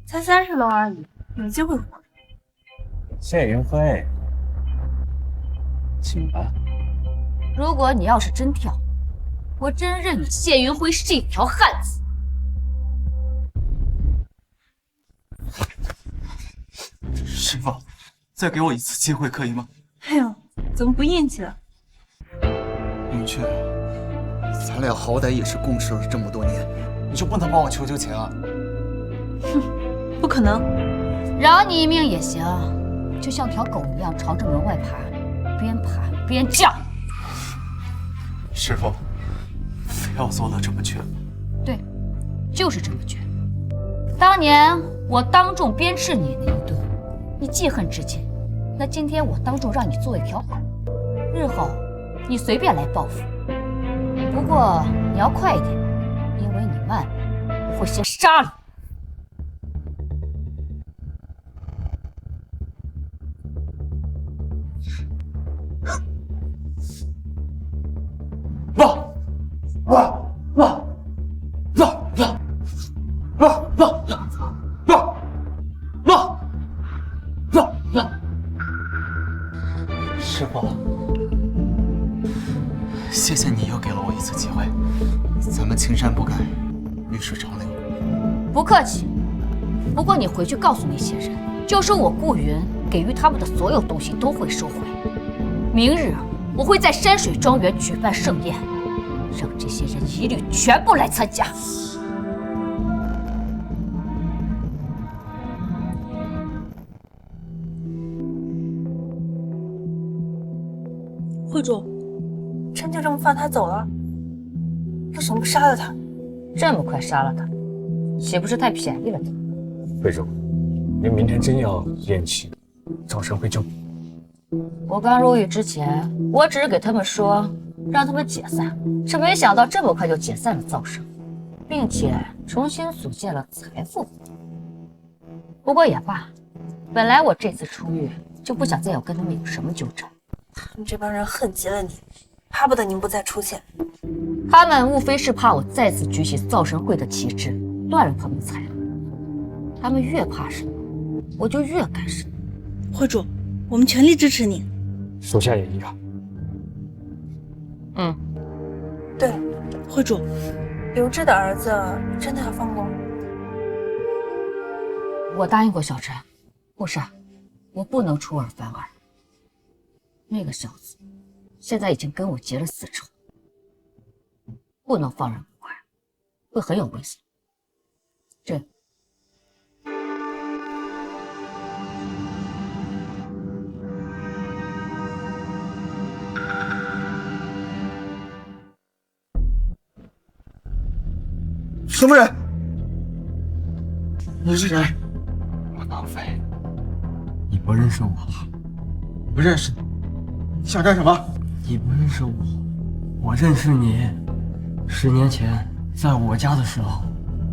才30楼而已，有机会活着。谢云辉，请吧。如果你要是真跳，我真认你谢云辉是一条汉子。师傅，再给我一次机会可以吗？哎呦，怎么不硬气了？云雀，咱俩好歹也是共事了这么多年，你就不能帮我求求情啊？哼，不可能。饶你一命也行，就像条狗一样朝着门外爬，边爬边叫。师傅，非要做到这么绝吗？对，就是这么绝。当年我当众鞭笞你那一顿，你记恨至今。那今天我当众让你做一条狗，日后你随便来报复。不过你要快一点，因为你慢，我会先杀了你。师傅，谢谢你又给了我一次机会，咱们青山不改，绿水长流。不客气。不过你回去告诉那些人，就说我顾云给予他们的所有东西都会收回。明日我会在山水庄园举办盛宴，让这些人一律全部来参加。会主，臣就这么放他走了？为什么不杀了他？这么快杀了他，岂不是太便宜了点？会主，您明天真要练气，赵神会救。我刚入狱之前，我只是给他们说让他们解散，这没想到这么快就解散了赵神，并且重新组建了财富。不过也罢，本来我这次出狱就不想再有跟他们有什么纠缠。他们这帮人恨极了你，巴不得您不再出现。他们无非是怕我再次举起造神会的旗帜，断了他们财路。他们越怕什么，我就越干什么。会主，我们全力支持你。属下也一样。对，会主，刘志的儿子真的要放过吗？我答应过小陈，不杀，我不能出尔反尔。那个小子现在已经跟我结了死仇，不能放任不管，会很有危险。这什么人？你是谁？我唐飞。你不认识我？不认识你。你想干什么？你不认识我，我认识你。10年前在我家的时候，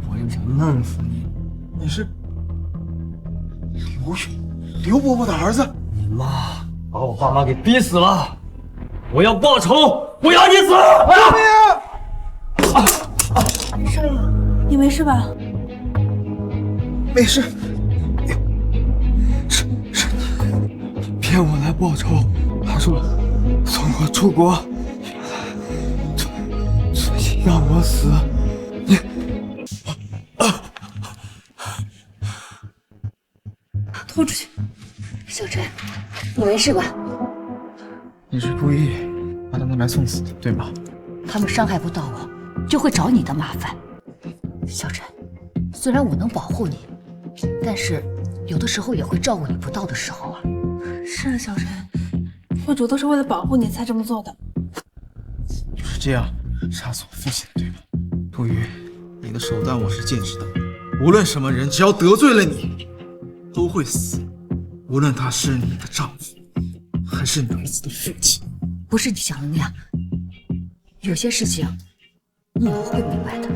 我又想弄死你，你是刘伯伯的儿子？你妈把我爸妈给逼死了，我要报仇，我要你死！少爷，你没事吧？没事。是你骗我来报仇，还说送我出国，存心让我死。你拖出去！小陈，你没事吧？你是故意把他们来送死的，对吗？他们伤害不到我，就会找你的麻烦。小陈，虽然我能保护你，但是有的时候也会照顾你不到的时候啊。是啊，小陈，会主都是为了保护你才这么做的。就是这样杀死我父亲的，对吗？杜宇，你的手段我是见识到，无论什么人，只要得罪了你，都会死，无论他是你的丈夫，还是你儿子的父亲。不是你想的那样，有些事情你以后会明白的。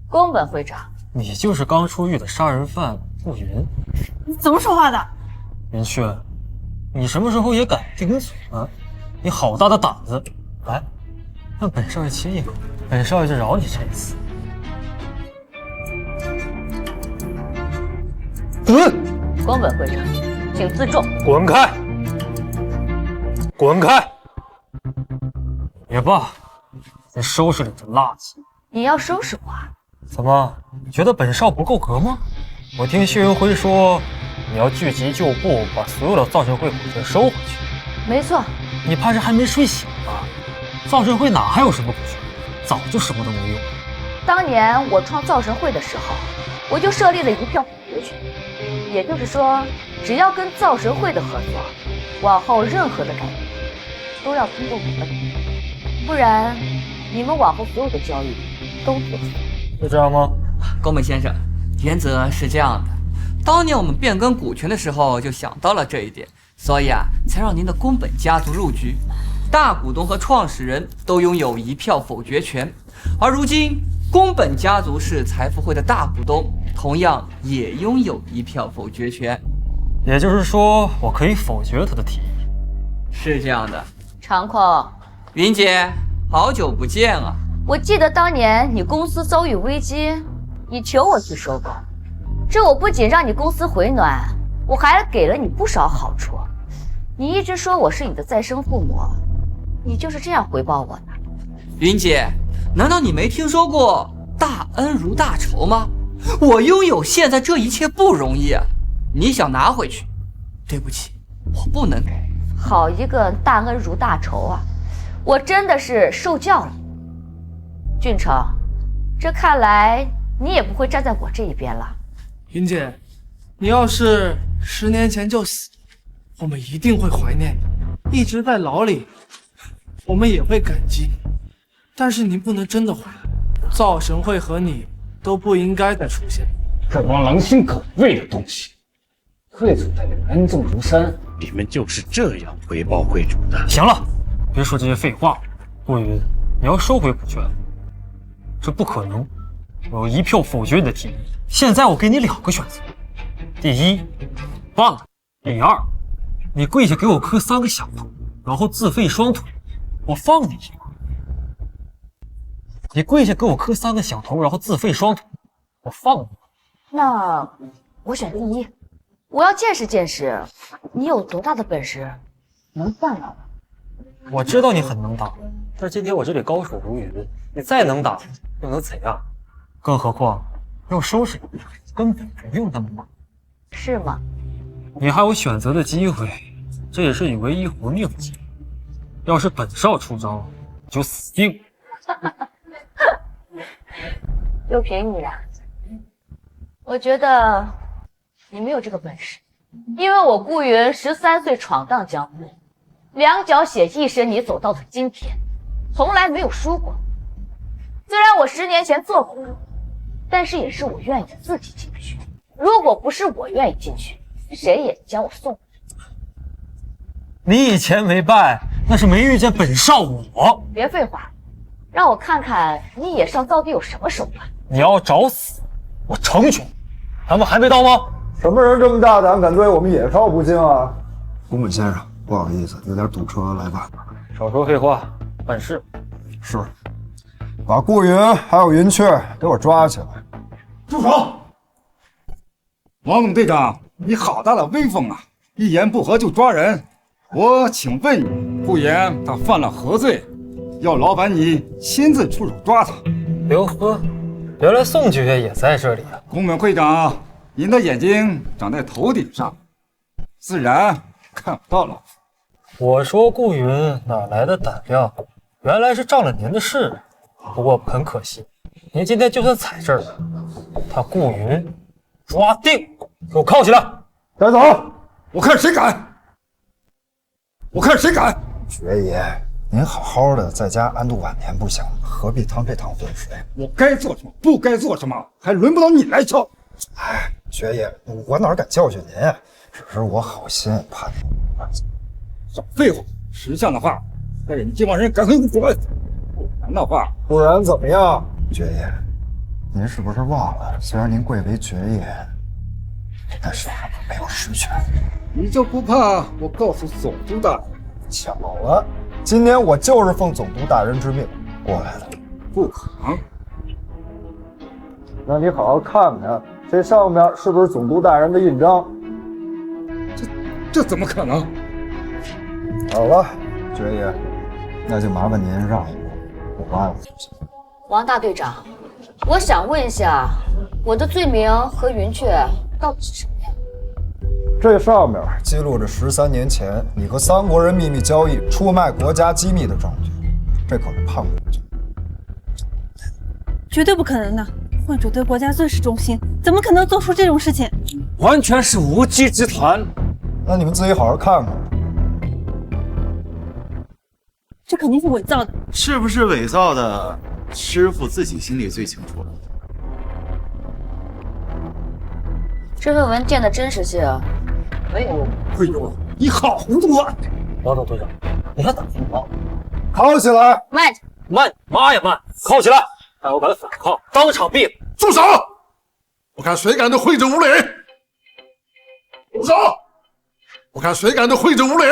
宫本会长，你就是刚出狱的杀人犯顾云。你怎么说话的？云轩，你什么时候也敢顶嘴了？你好大的胆子！来，让本少爷亲一口，本少爷就饶你这一次。宫本会长，请自重。滚开！滚开！也罢，再收拾点这垃圾。你要收拾我啊？怎么，觉得本少不够格吗？我听谢云辉说，你要聚集旧部，把所有的造神会股权收回去。没错。你怕是还没睡醒吧？造神会哪还有什么股权？早就什么都没有。当年我创造神会的时候，我就设立了一票否决权，也就是说，只要跟造神会的合作，往后任何的改变都要通过我的同意，不然你们往后所有的交易都作废。就这样吗？宫本先生，原则是这样的，当年我们变更股权的时候就想到了这一点，所以才让您的宫本家族入局，大股东和创始人都拥有一票否决权，而如今宫本家族是财富会的大股东，同样也拥有一票否决权。也就是说，我可以否决他的提议。是这样的。长空，云姐，好久不见啊！我记得当年你公司遭遇危机，你求我去收购，这我不仅让你公司回暖，我还给了你不少好处。你一直说我是你的再生父母，你就是这样回报我的。云姐，难道你没听说过大恩如大仇吗？我拥有现在这一切不容易，你想拿回去，对不起，我不能给。好一个大恩如大仇啊！我真的是受教了。俊成，这看来你也不会站在我这一边了。云姐，你要是10年前就死，我们一定会怀念你；一直在牢里，我们也会感激。但是你不能真的回来，造神会和你都不应该再出现。这帮狼心狗肺的东西，会主代表恩重如山，你们就是这样回报会主的。行了，别说这些废话。顾云，你要收回股权，这不可能。我有一票否决你的提议。现在我给你2个选择：第一，放了；第二，你跪下给我磕3个响头，然后自废双腿，我放你一马。你跪下给我磕3个响头，然后自废双腿，我放你。那我选第一，我要见识见识你有多大的本事能办了。我知道你很能打，但是今天我这里高手如云，你再能打又能怎样？更何况要收拾你，根本不用那么忙。是吗？你还有选择的机会，这也是你唯一活命的机会。要是本少出招，你就死定了。就凭你俩，我觉得你没有这个本事，因为我顾云13岁闯荡江湖，两脚血一身，你走到了今天，从来没有输过。虽然我10年前做过，但是也是我愿意自己进去。如果不是我愿意进去，谁也将我送。你以前没败，那是没遇见本少我。别废话，让我看看你野上到底有什么手段。你要找死，我成全。咱们还没到吗？什么人这么大胆，敢对我们野少不敬啊？宫本先生，不好意思，有点堵车，来晚了。少说废话，办事。是，把顾云还有云雀给我抓起来。住手！王总队长，你好大的威风啊！一言不合就抓人。我请问你，顾言他犯了何罪？要劳烦你亲自出手抓他。刘呵，原来宋爵爷也在这里啊！宫本会长，您的眼睛长在头顶上，自然看不到了。我说顾云哪来的胆量？原来是仗了您的势。不过很可惜，您今天就算踩这儿了，他顾云抓定！给我铐起来！带走！我看谁敢！我看谁敢！爵爷，您好好的在家安度晚年不行吗？何必趟这趟浑水？我该做什么，不该做什么，还轮不到你来教。哎，爵爷，我哪敢教训您？只是我好心，怕您。少废话！识相的话，带着你这帮人赶快滚！不然的话，不然怎么样？爵爷，您是不是忘了？虽然您贵为爵爷，但手上没有实权。你就不怕我告诉总督大人？巧了，今天我就是奉总督大人之命过来的。不可能！那你好好看看，这上面是不是总督大人的印章？这怎么可能？好了，爵爷，那就麻烦您让一步，我帮我就行。王大队长，我想问一下，我的罪名和云雀到底是什么呀？这上面记录着13年前你和3国人秘密交易、出卖国家机密的证据，这可是叛国罪。绝对不可能的！会主对国家最是忠心，怎么可能做出这种事情？完全是无稽之谈。那你们自己好好看看。这肯定是伪造的。是不是伪造的，师傅自己心里最清楚了。这份文件的真实性没有。会主，你好糊涂啊！王总队长，你还打什么？铐起来！慢着！慢，妈呀慢！铐起来！但我敢反抗，当场毙了！住手！我看谁敢对会主无礼！住手！我看谁敢对会主无礼！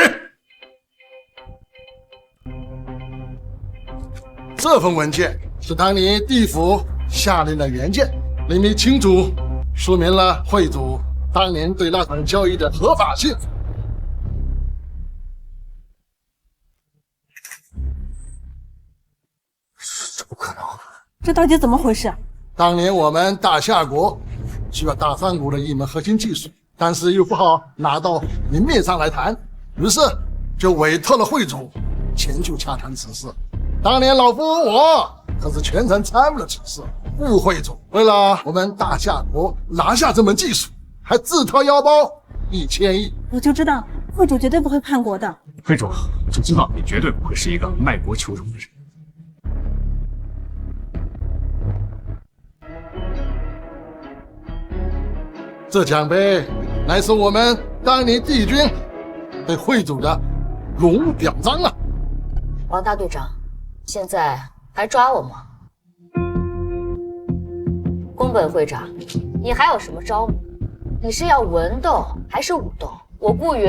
这份文件是当年地府下令的原件，明明清楚说明了会主当年对那场交易的合法性。这不可能！这到底怎么回事啊？当年我们大夏国需要大三国的一门核心技术，但是又不好拿到明面上来谈，于是就委托了会主前去洽谈此事。当年老夫我可是全程参与了此事，误会主为了我们大夏国拿下这门技术，还自掏腰包1000亿。我就知道会主绝对不会叛国的。会主，就知道你绝对不会是一个卖国求荣的人。这奖杯乃是我们当年帝君对会主的荣誉表彰啊！王大队长，现在还抓我吗？宫本会长，你还有什么招吗？你是要文斗还是武斗？我顾云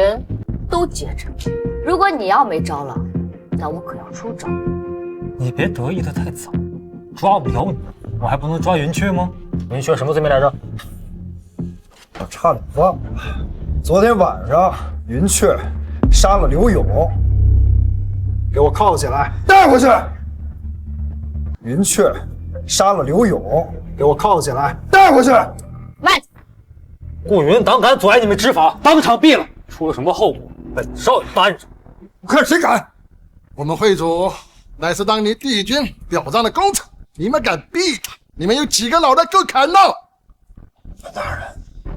都接着。如果你要没招了，那我可要出招。你别得意的太早，抓不了你，我还不能抓云雀吗？云雀什么罪名来着？我差点忘了，昨天晚上云雀杀了刘勇，给我铐起来，带回去。云雀杀了刘勇，给我铐起来，带回去。慢！顾云胆敢阻碍你们执法，当场毙了。出了什么后果，本少爷担着。我看谁敢！我们会主乃是当年帝君表彰的功臣，你们敢逼他？你们有几个脑袋够砍呢？大人，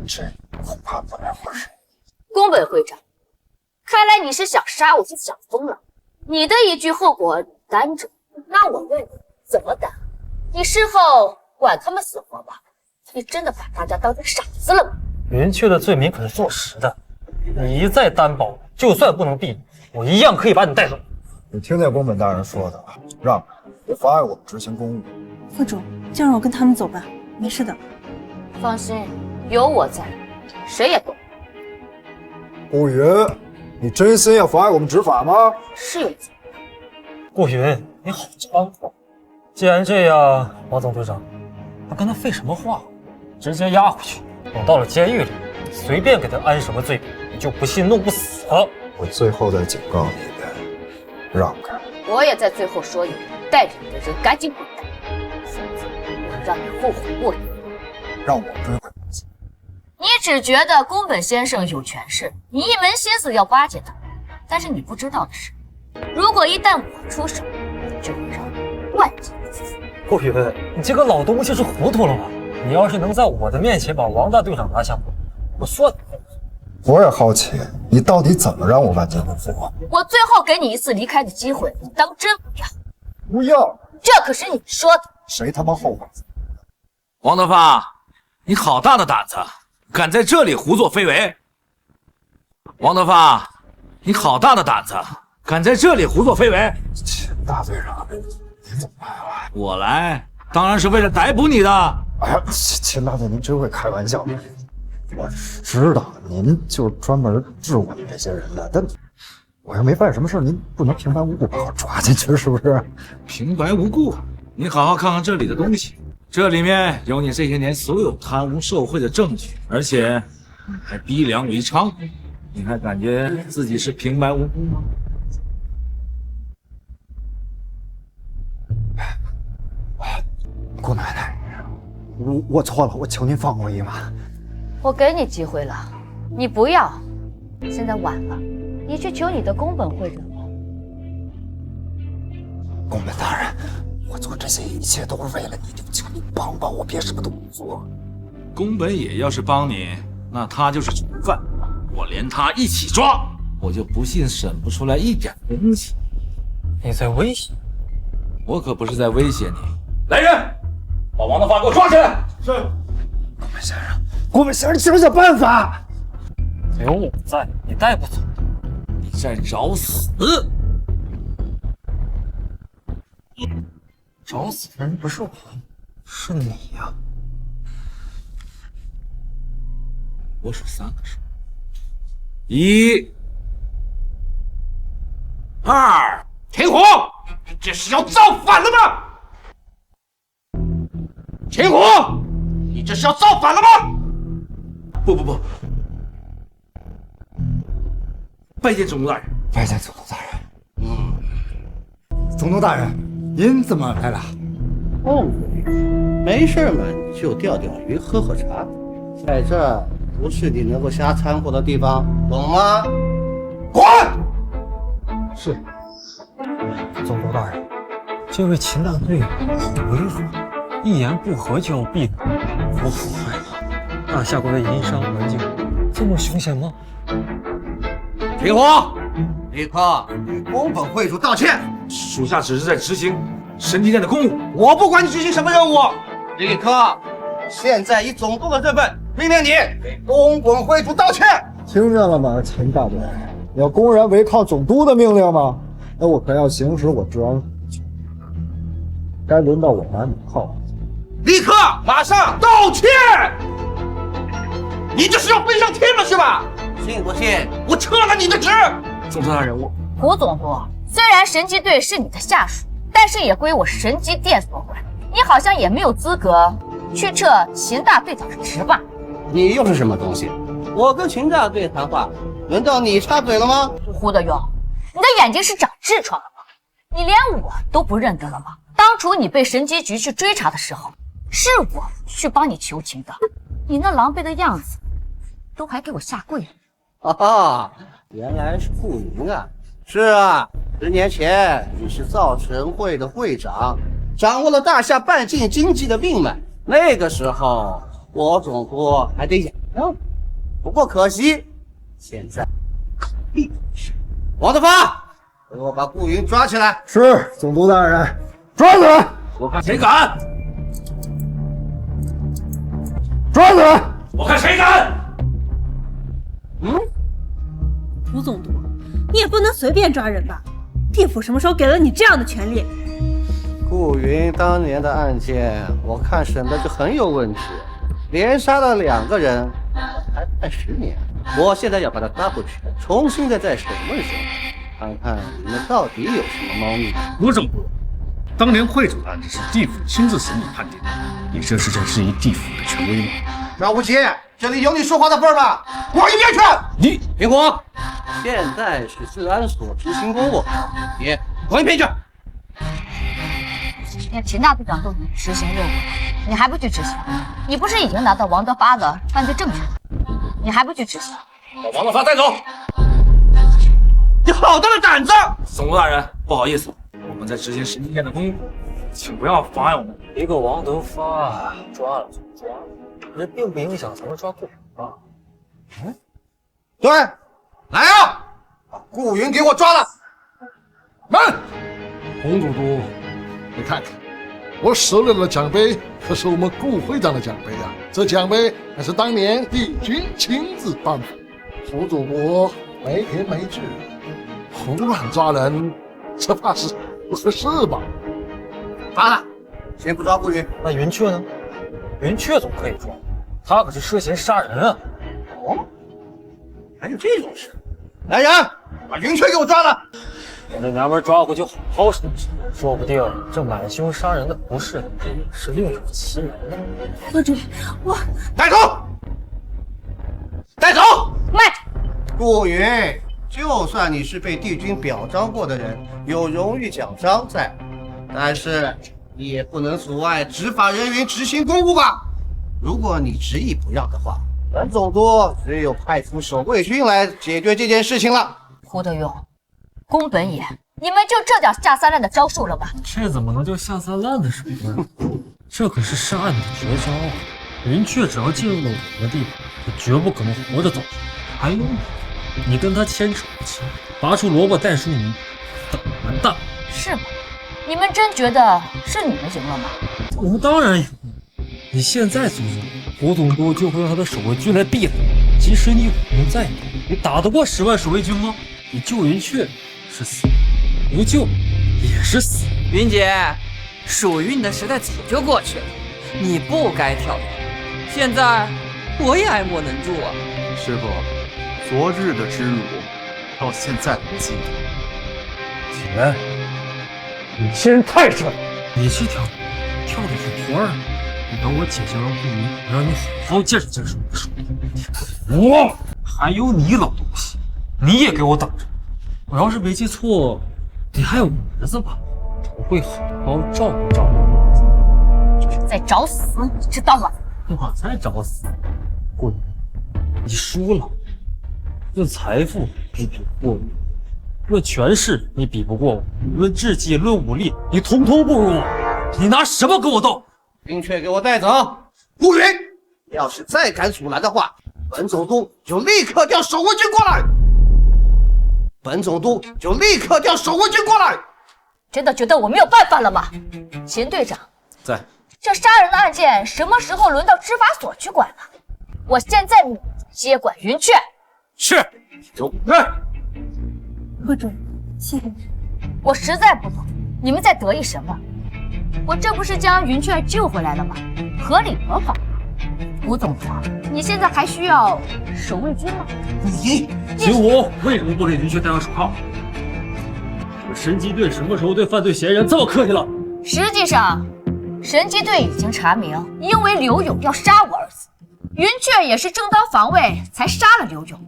这恐怕不太合适。宫本会长，看来你是想杀我，是想疯了。你的一句后果你担着，那我问你怎么担？你事后管他们死活吧？你真的把大家当成傻子了吗？云雀的罪名可是坐实的，你一再担保，就算不能毙你，我一样可以把你带走。你听见宫本大人说的，让别妨碍我们执行公务。副主，就让我跟他们走吧，没事的。放心，有我在，谁也动。顾云，你真心要妨碍我们执法吗？是有罪。顾云，你好猖狂！既然这样，王总队长，不跟他废什么话，直接押回去，等到了监狱里，随便给他安什么罪名，你就不信弄不死他。我最后再警告你一遍，让开！我也在最后说一遍，带着你的人赶紧滚蛋，否则我让你后悔莫及。让我追回。你只觉得宫本先生有权势，你一门心思要巴结他，但是你不知道的是，如果一旦我出手，就会让你万劫不复。顾宇文，你这个老东西是糊涂了吗？你要是能在我的面前把王大队长拿下，我算你。我也好奇，你到底怎么让我万劫不复？我最后给你一次离开的机会，你当真不要？不要！这可是你说的。谁他妈后悔？王德发，你好大的胆子，敢在这里胡作非为！王德发，你好大的胆子，敢在这里胡作非为！钱大队长，你怎么来了？我来当然是为了逮捕你的。哎呀，钱大队，您真会开玩笑。我知道您就是专门治我们这些人的，但我又没犯什么事，您不能平白无故把我抓进去，是不是？平白无故？你好好看看这里的东西，这里面有你这些年所有贪污受贿的证据，而且还逼良为娼，你还感觉自己是平白无故吗？姑奶奶，我错了，我求您放我一马。我给你机会了，你不要，现在晚了，你去求你的宫本会长吧。宫本大人，我做这些一切都是为了你，就求你帮帮我，别什么都不做。宫本野要是帮你，那他就是主犯，我连他一起抓，我就不信审不出来一点东西。你在威胁？我可不是在威胁你。来人，把王德发给我抓起来！是。宫本先生，宫本先生，想想办法。有我在，你带不走。你在找死！找死的人不是我，是你呀！我数3个数，1、2，停火！这是要造反了吗？停火！你这是要造反了吗？不，拜见总督大人。拜见总督大人。总督大人，您怎么来了？哦，没事嘛，就钓钓鱼，喝喝茶，在这儿不是你能够瞎掺和的地方，懂吗？滚！是。总督大人，这位秦大队违法，一言不合就要毙人，我很害怕。大夏国的营商环境这么凶险吗？停火！立刻与宫本会主道歉。属下只是在执行神机殿的公务，我不管你执行什么任务，立刻！现在以总督的身份命令你给宫本会主道歉。听见了吗，秦大队？你要公然违抗总督的命令吗？那我可要行使我治安权。该轮到我拿你号。立刻，马上道歉！你这是要飞上天了是吧？信不信我撤了你的职？总督大人，我胡总督，虽然神机队是你的下属，但是也归我神机殿所管，你好像也没有资格去撤秦大队长的职吧？你又是什么东西？我跟秦大队谈话，轮到你插嘴了吗？胡德勇，你的眼睛是长痔疮了吗？你连我都不认得了吗？当初你被神机局去追查的时候，是我去帮你求情的，你那狼狈的样子，都还给我下跪了。哈哈，原来是顾云啊！是啊，10年前你是造神会的会长，掌握了大夏半径经济的命脉。那个时候，我总督还得仰仗你。不过可惜，现在必是。王德发，给我把顾云抓起来。是，总督大人，抓起来！我看谁敢！抓起来！我看谁敢！涂总督，你也不能随便抓人吧？地府什么时候给了你这样的权利？顾云当年的案件，我看审的就很有问题，连杀了2个人，还判10年。我现在要把他抓回去，重新再审问审，看看你们到底有什么猫腻。卢总督，当年惠主的案子是地府亲自审理判定的，你这是在质疑地府的权威吗？赵无极，这里有你说话的份吗？滚一边去！你林国，现在是治安所执行公务，你滚一边去！连秦大队长都能实行任务，你还不去执行？你不是已经拿到王德发的犯罪证据了？你还不去执行？把王德发带走！你好大的胆子！总督大人，不好意思，我们在执行神经殿的公务，请不要妨碍我们。一个王德发抓了就抓了，这并不影响咱们抓顾云吧？对，来啊，把顾云给我抓了！慢，洪总督，你看看，我手里的奖杯可是我们顾会长的奖杯啊！这奖杯还是当年帝君亲自颁发。洪主播没凭没据，胡乱抓人，这怕是不合适吧？抓了，先不抓顾云。那云雀呢？云雀总可以抓，他可是涉嫌杀人啊！哦，还有这种事？来人，把云雀给我抓了！我这娘们抓回去好好审审，说不定这买凶杀人的不是你，是另有其人呢。何主，我带走，带走！慢！顾云，就算你是被帝君表彰过的人，有荣誉奖章在，但是你也不能阻碍执法人员执行公务吧？如果你执意不让的话，本总督只有派出守卫军来解决这件事情了。胡德勇，宫本野，你们就这点下三滥的招数了吧？这怎么能叫下三滥的手段？这可是杀你的绝招啊！云雀只要进入了我们的地盘，就绝不可能活着走出来。还有你跟他牵扯不清，拔出萝卜带树泥，等完蛋。是吗？你们真觉得是你们赢了吗？我们当然赢了。你现在阻止胡总督，就会让他的守卫军来毙了。即使你武功再高，你打得过10万守卫军吗？你救云雀是死，不救也是死。云姐，属于你的时代早就过去了，你不该跳槽。现在我也爱莫能助啊。师傅，昨日的之辱，到现在还记得。姐，你欺人太甚！你这跳的是团儿，你等我姐姐完顾云，我让你好好见识见识我的手段。我还有你老东西，你也给我等着！我要是没记错，你还有儿子吧？我会好好照顾照顾。就是在找死，你知道吗？我在找死！顾云，你输了。论财富，你比不过我；论权势，你比不过我；论智计，论武力，你统统不如我。你拿什么跟我斗？云雀给我带走！顾云，要是再敢阻拦的话，本总督就立刻调守卫军过来！本总督就立刻调守卫军过来！真的觉得我没有办法了吗？秦队长，在。这杀人的案件什么时候轮到执法所去管了？我现在接管云雀。是，走。副主，谢谢你。我实在不懂你们在得意什么。我这不是将云雀救回来了吗？合理合法。吴总督，你现在还需要守卫军吗？你秦武为什么不给云雀戴上手铐？这个神机队什么时候对犯罪嫌疑人这么客气了？实际上，神机队已经查明，因为刘勇要杀我儿子，云雀也是正当防卫才杀了刘勇。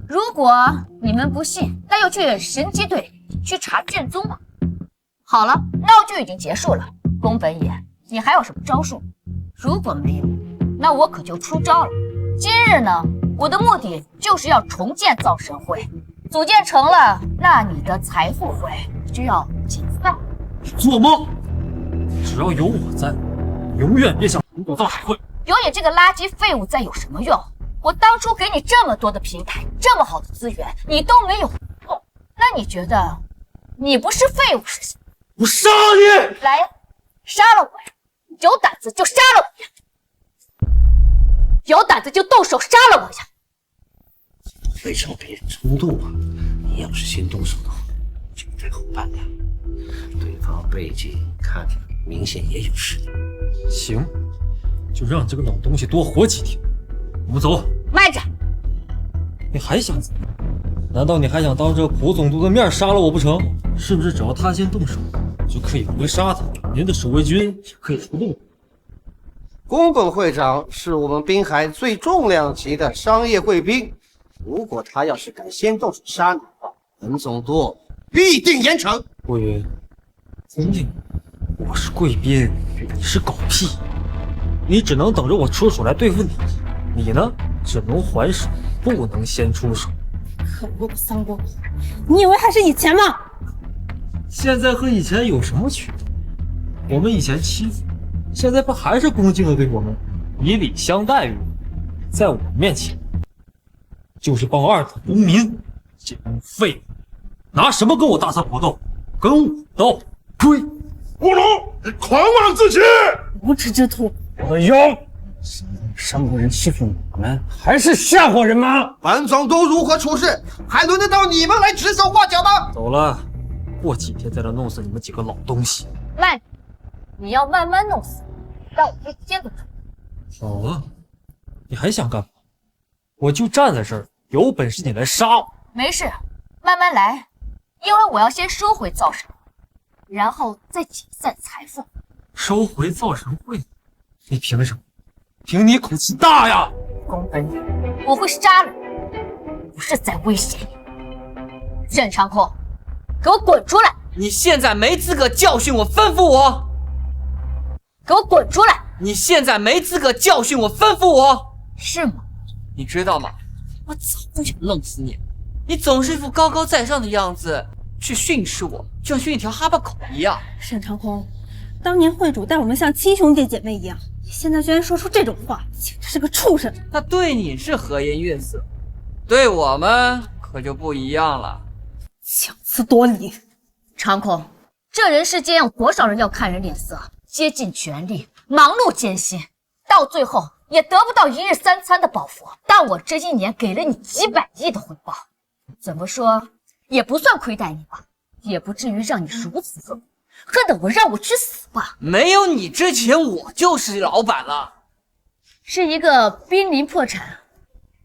如果你们不信，那就去神机队去查卷宗吧。好了，闹剧已经结束了。宫本野，你还有什么招数？如果没有，那我可就出招了。今日呢，我的目的就是要重建造神会，组建成了，那你的财富会就要解散。做梦！只要有我在，永远别想夺走造神会。有你这个垃圾废物在有什么用？我当初给你这么多的平台，这么好的资源，你都没有用，那你觉得你不是废物是？我杀你！来呀，杀了我呀！有胆子就杀了我呀！有胆子就动手杀了我呀！非常别人冲动啊！你要是先动手的话，就不太好办了。对方背景看着明显也有实力。行，就让这个老东西多活几天。我们走。慢着！你还想怎么样？难道你还想当着蒲总督的面杀了我不成？是不是只要他先动手，就可以回杀他？您的守卫军也可以出动。宫本会长是我们滨海最重量级的商业贵宾，如果他要是敢先动手杀你的话，本总督必定严惩。顾云，听听，我是贵宾，你是狗屁，你只能等着我出手来对付你。你呢，只能还手，不能先出手。可恶的三公，你以为还是以前吗？现在和以前有什么区别？我们以前欺负，现在不还是恭敬的对我们以礼相待于？在我面前，就是帮二等公民，这帮废物，拿什么跟我大唐搏斗？跟我斗，呸！乌龙，你狂妄自欺！无耻之徒！我的腰！上过人欺负我们，还是吓唬人吗？本总督如何处事，还轮得到你们来指手画脚吗？走了，过几天再来弄死你们几个老东西。慢，你要慢慢弄死，让我一天都住。好啊，你还想干嘛？我就站在这儿，有本事你来杀我。没事，慢慢来，因为我要先收回造神，然后再解散财富。收回造神会？你凭什么？凭你口气大呀！宫本，我会杀了你，不是在威胁你。沈长空，给我滚出来！你现在没资格教训我，吩咐我！给我滚出来！你现在没资格教训我，吩咐我！是吗？你知道吗？我早就想弄死你！你总是一副高高在上的样子去训斥我，就像训一条哈巴狗一样。沈长空，当年会主待我们像亲兄弟姐妹一样，你现在居然说出这种话，简直是个畜生！他对你是和颜悦色，对我们可就不一样了。强词夺理！长空，这人世间有多少人要看人脸色，竭尽全力，忙碌艰辛，到最后也得不到一日三餐的饱腹。但我这一年给了你几百亿的回报，怎么说也不算亏待你吧，也不至于让你如此恨我，恨得我让我去死吧。没有你之前，我就是老板了，是一个濒临破产、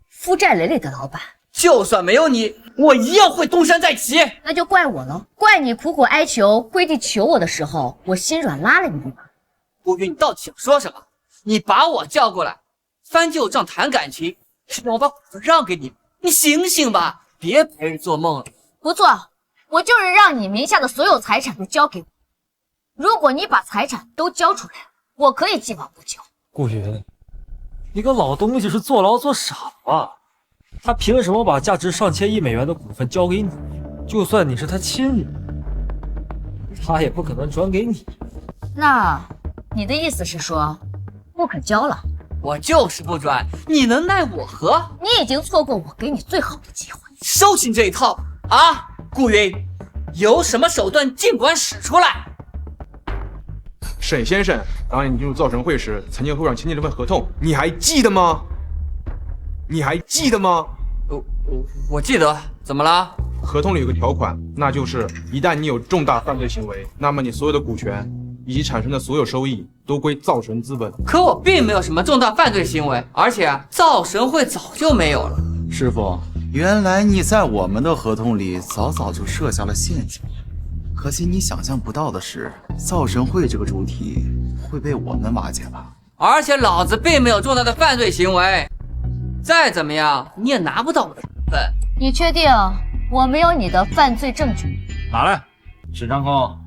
负债累累的老板。就算没有你，我一样会东山再起。那就怪我了，怪你苦苦哀求、跪地求我的时候，我心软拉了你一把。顾云，你到底想说什么？你把我叫过来，翻旧账谈感情，是让我把股份让给你？你醒醒吧，别白日做梦了。不错，我就是让你名下的所有财产都交给我。如果你把财产都交出来，我可以既往不咎。顾云，你个老东西是坐牢坐傻吧？他凭什么把价值上千亿美元的股份交给你？就算你是他亲人，他也不可能转给你。那你的意思是说不肯交了？我就是不转，你能奈我何？你已经错过我给你最好的机会。收起这一套啊！顾云，有什么手段尽管使出来。沈先生，当年你进入造神会时，曾经和会长签订了份合同，你还记得吗？你还记得吗？我记得。怎么了？合同里有个条款，那就是一旦你有重大犯罪行为，那么你所有的股权以及产生的所有收益都归造神资本。可我并没有什么重大犯罪行为，而且造神会早就没有了。师傅，原来你在我们的合同里早早就设下了陷阱。可惜你想象不到的是，造神会这个主体会被我们瓦解吧？而且老子并没有重大的犯罪行为，再怎么样你也拿不到我的股份。你确定我没有你的犯罪证据？拿来，沈长空，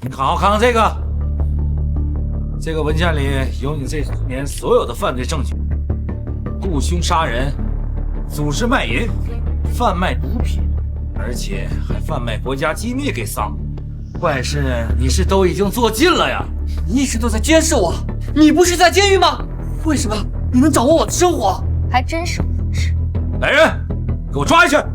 你好好看看这个。这个文件里有你这10年所有的犯罪证据：雇凶杀人、组织卖淫、贩卖毒品，而且还贩卖国家机密给桑普。怪事你是都已经做尽了呀！你一直都在监视我，你不是在监狱吗？为什么你能掌握我的生活？还真是无耻。来人，给我抓下去！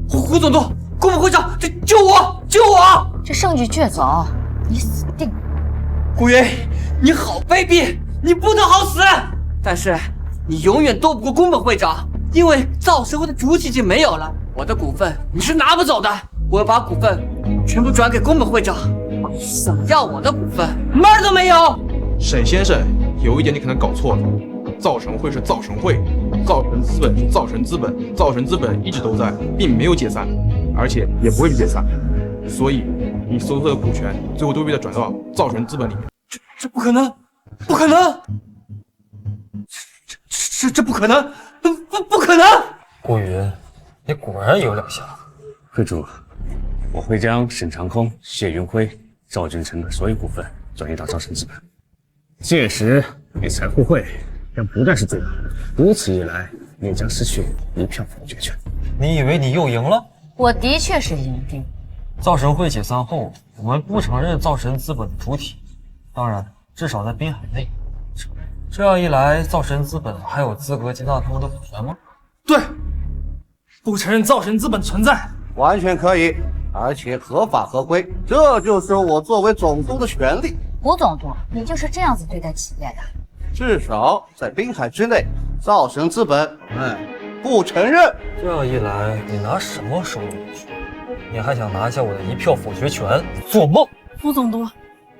胡总督，顾副会长，救我！救我！这证据确凿，你死定了。顾云，你好卑鄙，你不得好死！但是你永远斗不过宫本会长，因为造神会的主体已经没有了，我的股份你是拿不走的。我要把股份全部转给宫本会长，想要我的股份门儿都没有。沈先生，有一点你可能搞错了，造神会是造神会，造神资本是造神资本，造神资本一直都在，并没有解散，而且也不会解散，所以你所有的股权最后都被转到造神资本里面。这不可能，不可能！这不可能，不可能！顾云，你果然有两下。会主，我会将沈长空、谢云辉、赵俊成的所有股份转移到造神资本，届时你财富会将不再是最大，如此一来，你将失去一票否决权。你以为你又赢了？我的确是赢定。造神会解散后，我们不承认造神资本的主体，当然，至少在滨海内。这样一来，造神资本还有资格接纳他们的股权吗？对，不承认造神资本存在，完全可以，而且合法合规，这就是我作为总督的权利。胡总督，你就是这样子对待企业的？至少在滨海之内，造神资本，不承认。这样一来，你拿什么收入去？你还想拿下我的一票否决权？做梦！胡总督，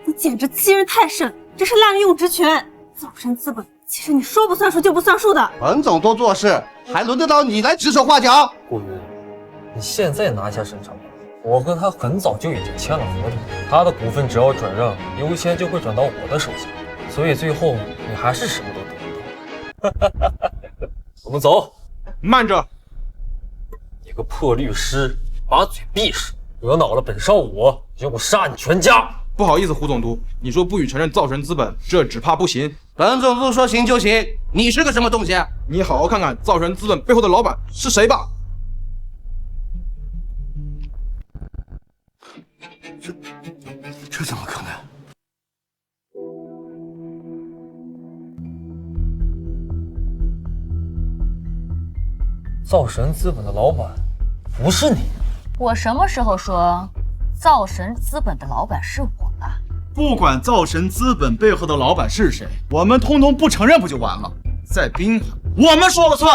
你简直欺人太甚，这是滥用职权。造神资本，其实你说不算数就不算数的。本总督做事，还轮得到你来指手画脚？顾云，你现在拿下沈长空，我和他很早就已经签了合同，他的股份只要转让，优先就会转到我的手下，所以最后你还是什么都得不到。我们走。慢着！你个破律师，把嘴闭实，惹恼了本少武，就我杀你全家！不好意思，胡总督，你说不予承认造神资本，这只怕不行。本总督说行就行，你是个什么东西？你好好看看造神资本背后的老板是谁吧。这怎么可能？造神资本的老板不是你？我什么时候说造神资本的老板是我了？不管造神资本背后的老板是谁，我们通通不承认不就完了？在滨海，我们说了算。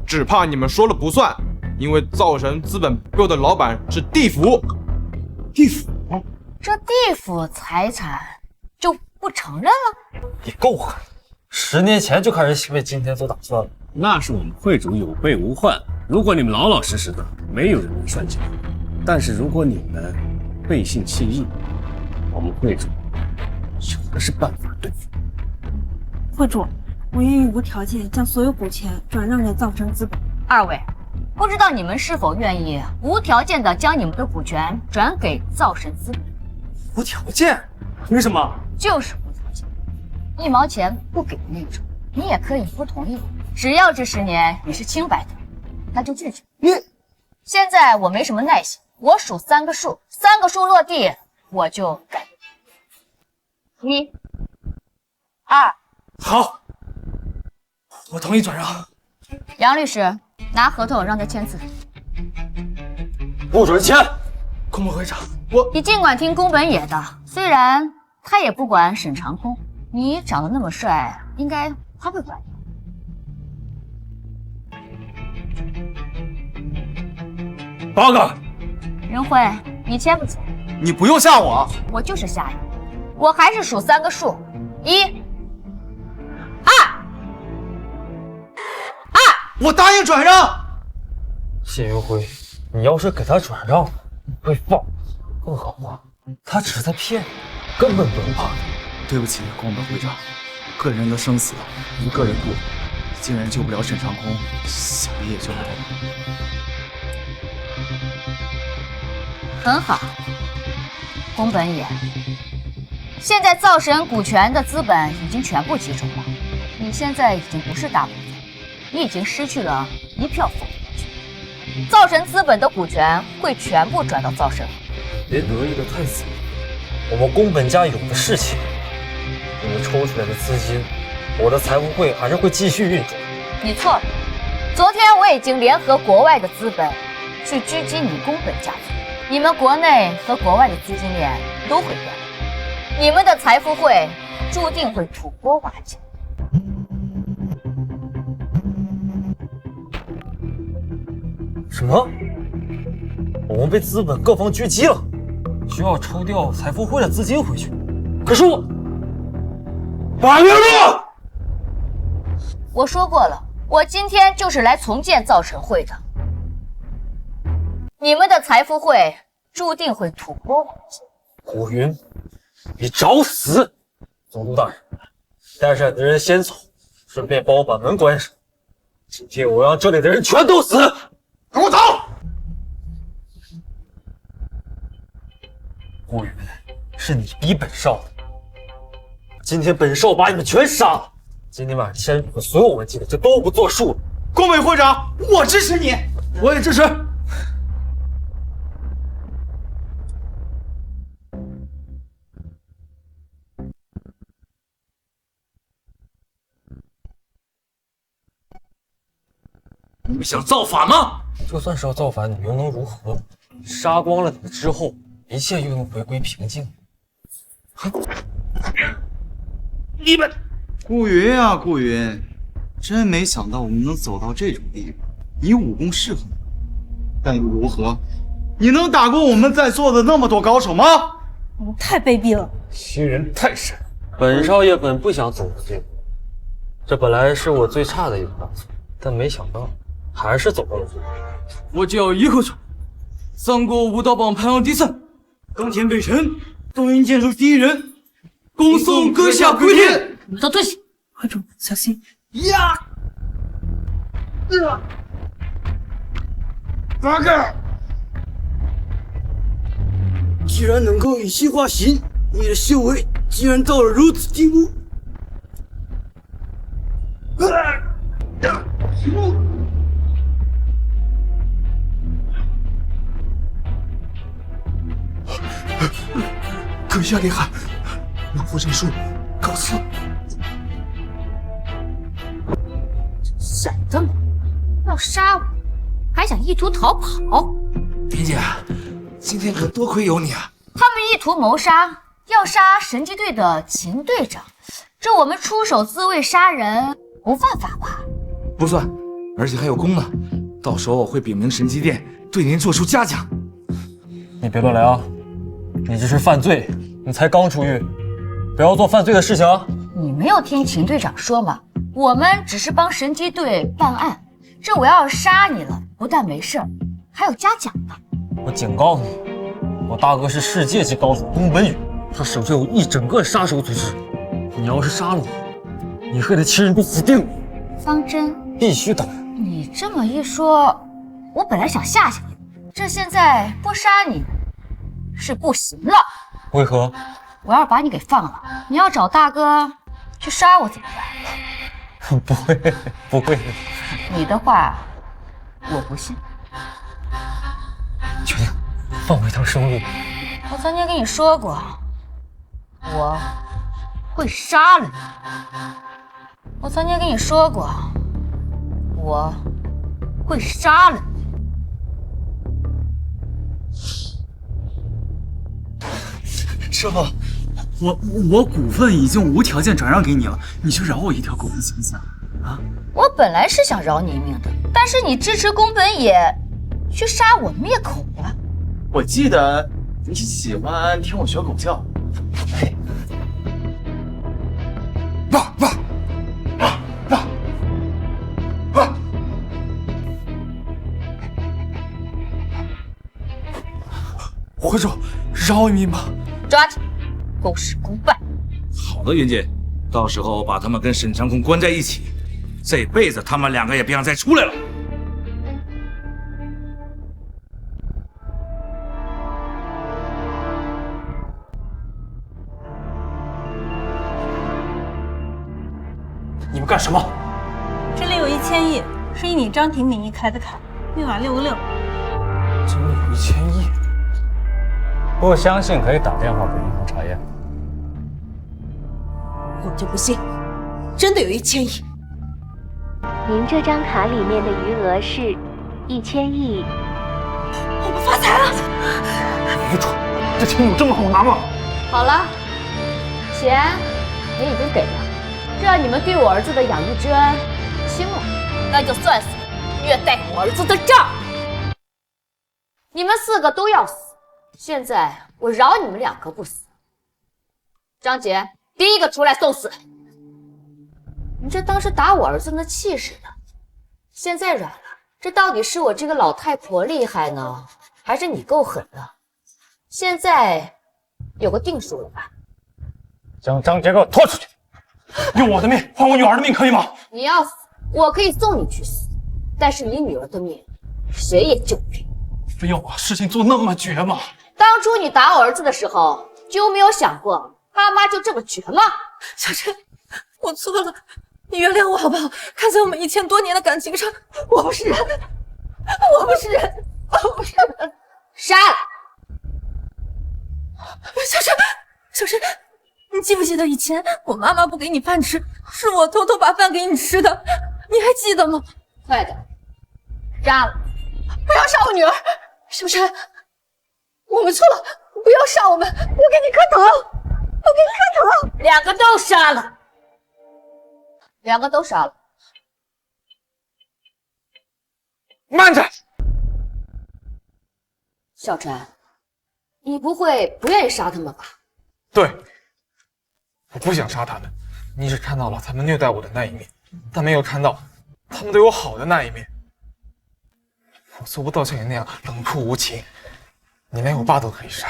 只怕你们说了不算，因为造神资本背后的老板是地府。地府？这地府财产就不承认了？你够狠！10年前就开始为今天做打算了。那是我们会主有备无患。如果你们老老实实的，没有人能算计。但是如果你们背信弃义，我们会主有的是办法对付。会主，我愿意无条件将所有股权转让给造神资本。二位，不知道你们是否愿意无条件的将你们的股权转给造神资本？无条件？凭什么？就是无条件，1毛钱不给的那种。你也可以不同意，只要这10年你是清白的，那就拒绝。现在我没什么耐心，我数3个数，3个数落地我就改。1、2。好，我同意转让。杨律师，拿合同让他签字。不准签！宫本会长，你尽管听宫本野的，虽然他也不管沈长空，你长得那么帅，应该他会管你。8个。云辉，你签不签？你不用吓我。我就是吓你，我还是数3个数，1、2。我答应转让。谢云辉，你要是给他转让，你会放。更何况他只是在骗你，根本不用怕。对不起，宫本会长，个人的生死一个人过，既然救不了沈长空，想必也救不了我。很好，宫本野，现在造神股权的资本已经全部集中了，你现在已经不是大股东，你已经失去了1票否决权。造神资本的股权会全部转到造神。别得意的太早，我们宫本家有的是钱，你们抽出来的资金，我的财富会还是会继续运转。你错了，昨天我已经联合国外的资本去狙击你宫本家族，你们国内和国外的资金链都会断，你们的财富会注定会土崩瓦解。什么？我们被资本各方狙击了，需要抽调财富会的资金回去。可是我，马月洛，我说过了，我今天就是来重建造神会的。你们的财富会注定会土崩瓦解。古云，你找死！总督大人，带上你的人先走，顺便帮我把门关上。今天我让这里的人全都死！给我走！顾云，是你逼本少的。今天本少把你们全杀了。今天晚上签署的所有文件就都不作数了。宫本会长，我支持你，我也支持。你们想造反吗？就算是要造反，你们又能如何？杀光了你们之后，一切又能回归平静。你们，顾云啊，顾云，真没想到我们能走到这种地步。你武功是很高，但又如何？你能打过我们在座的那么多高手吗？你们太卑鄙了，欺人太甚！本少爷本不想走到这步，这本来是我最差的一个打算，但没想到还是走到了这步。我叫叶和尚，三国武道榜排行第3，当前北辰东云剑术第1人，恭送阁下归天。你们都退下！会长小心！呀！八个！既然能够以形化形，你的修为竟然到了如此地步。阁下厉害，老夫认输，告辞。想得美！要杀我，还想意图逃跑？田姐，今天可多亏有你啊！他们意图谋杀，要杀神击队的秦队长，这我们出手自卫杀人，不犯法吧？不算，而且还有功呢。到时候我会禀明神机殿，对您做出嘉奖。你别乱来啊！你这是犯罪，你才刚出狱，不要做犯罪的事情啊！你没有听秦队长说吗？我们只是帮神机队办案，这我要是杀你了，不但没事儿，还有嘉奖呢。我警告你，我大哥是世界级高手宫本宇，他手下有一整个杀手组织。你要是杀了我，你和你的亲人都死定了。方针必须打。你这么一说，我本来想吓吓你，这现在不杀你是不行了。为何？我要是把你给放了，你要找大哥去杀我怎么办？不会，不会。你的话，我不信。求你放我一条生路。我曾经跟你说过，我会杀了你。我曾经跟你说过，我会杀了你。师傅，我股份已经无条件转让给你了，你就饶我一条狗命行不行啊？我本来是想饶你一命的，但是你支持宫本野去杀我灭口了。我记得你喜欢听我学狗叫。会长，饶我一命吧！抓起，公事公办。好的，云姐，到时候把他们跟沈长空关在一起，这辈子他们2个也别想再出来了。你们干什么？这里有1000亿，是以你张婷名义开的卡，密码666。这里有1000亿。不相信可以打电话给银行查验。我就不信，真的有1000亿。您这张卡里面的余额是1000亿。我们发财了！愚蠢，这钱有这么好拿吗？好了，钱也已经给了，这样你们对我儿子的养育之恩清了，那就算是虐待我儿子的账。你们4个都要死，现在我饶你们2个不死。张杰，第一个出来送死！你这当时打我儿子那气势呢，现在软了，这到底是我这个老太婆厉害呢，还是你够狠呢？现在有个定数了吧？将张杰给我拖出去，用我的命换我女儿的命，可以吗？你要死，我可以送你去死，但是你女儿的命，谁也救不了。非要把事情做那么绝吗？当初你打我儿子的时候，就没有想过他妈就这么绝吗？小陈，我错了，你原谅我好不好？看在我们1000多年的感情上，我不是人，我不是人，我不是人，杀了！小陈，你记不记得以前我妈妈不给你饭吃，是我偷偷把饭给你吃的，你还记得吗？快点，杀了！不要杀我女儿！小陈，我们错了，不要杀我们，我给你磕头，我给你磕头！2个都杀了，2个都杀了。慢着，小陈，你不会不愿意杀他们吧？对，我不想杀他们。你只看到了他们虐待我的那一面，但没有看到他们对我好的那一面。我做不到像你那样冷酷无情。你连我爸都可以杀，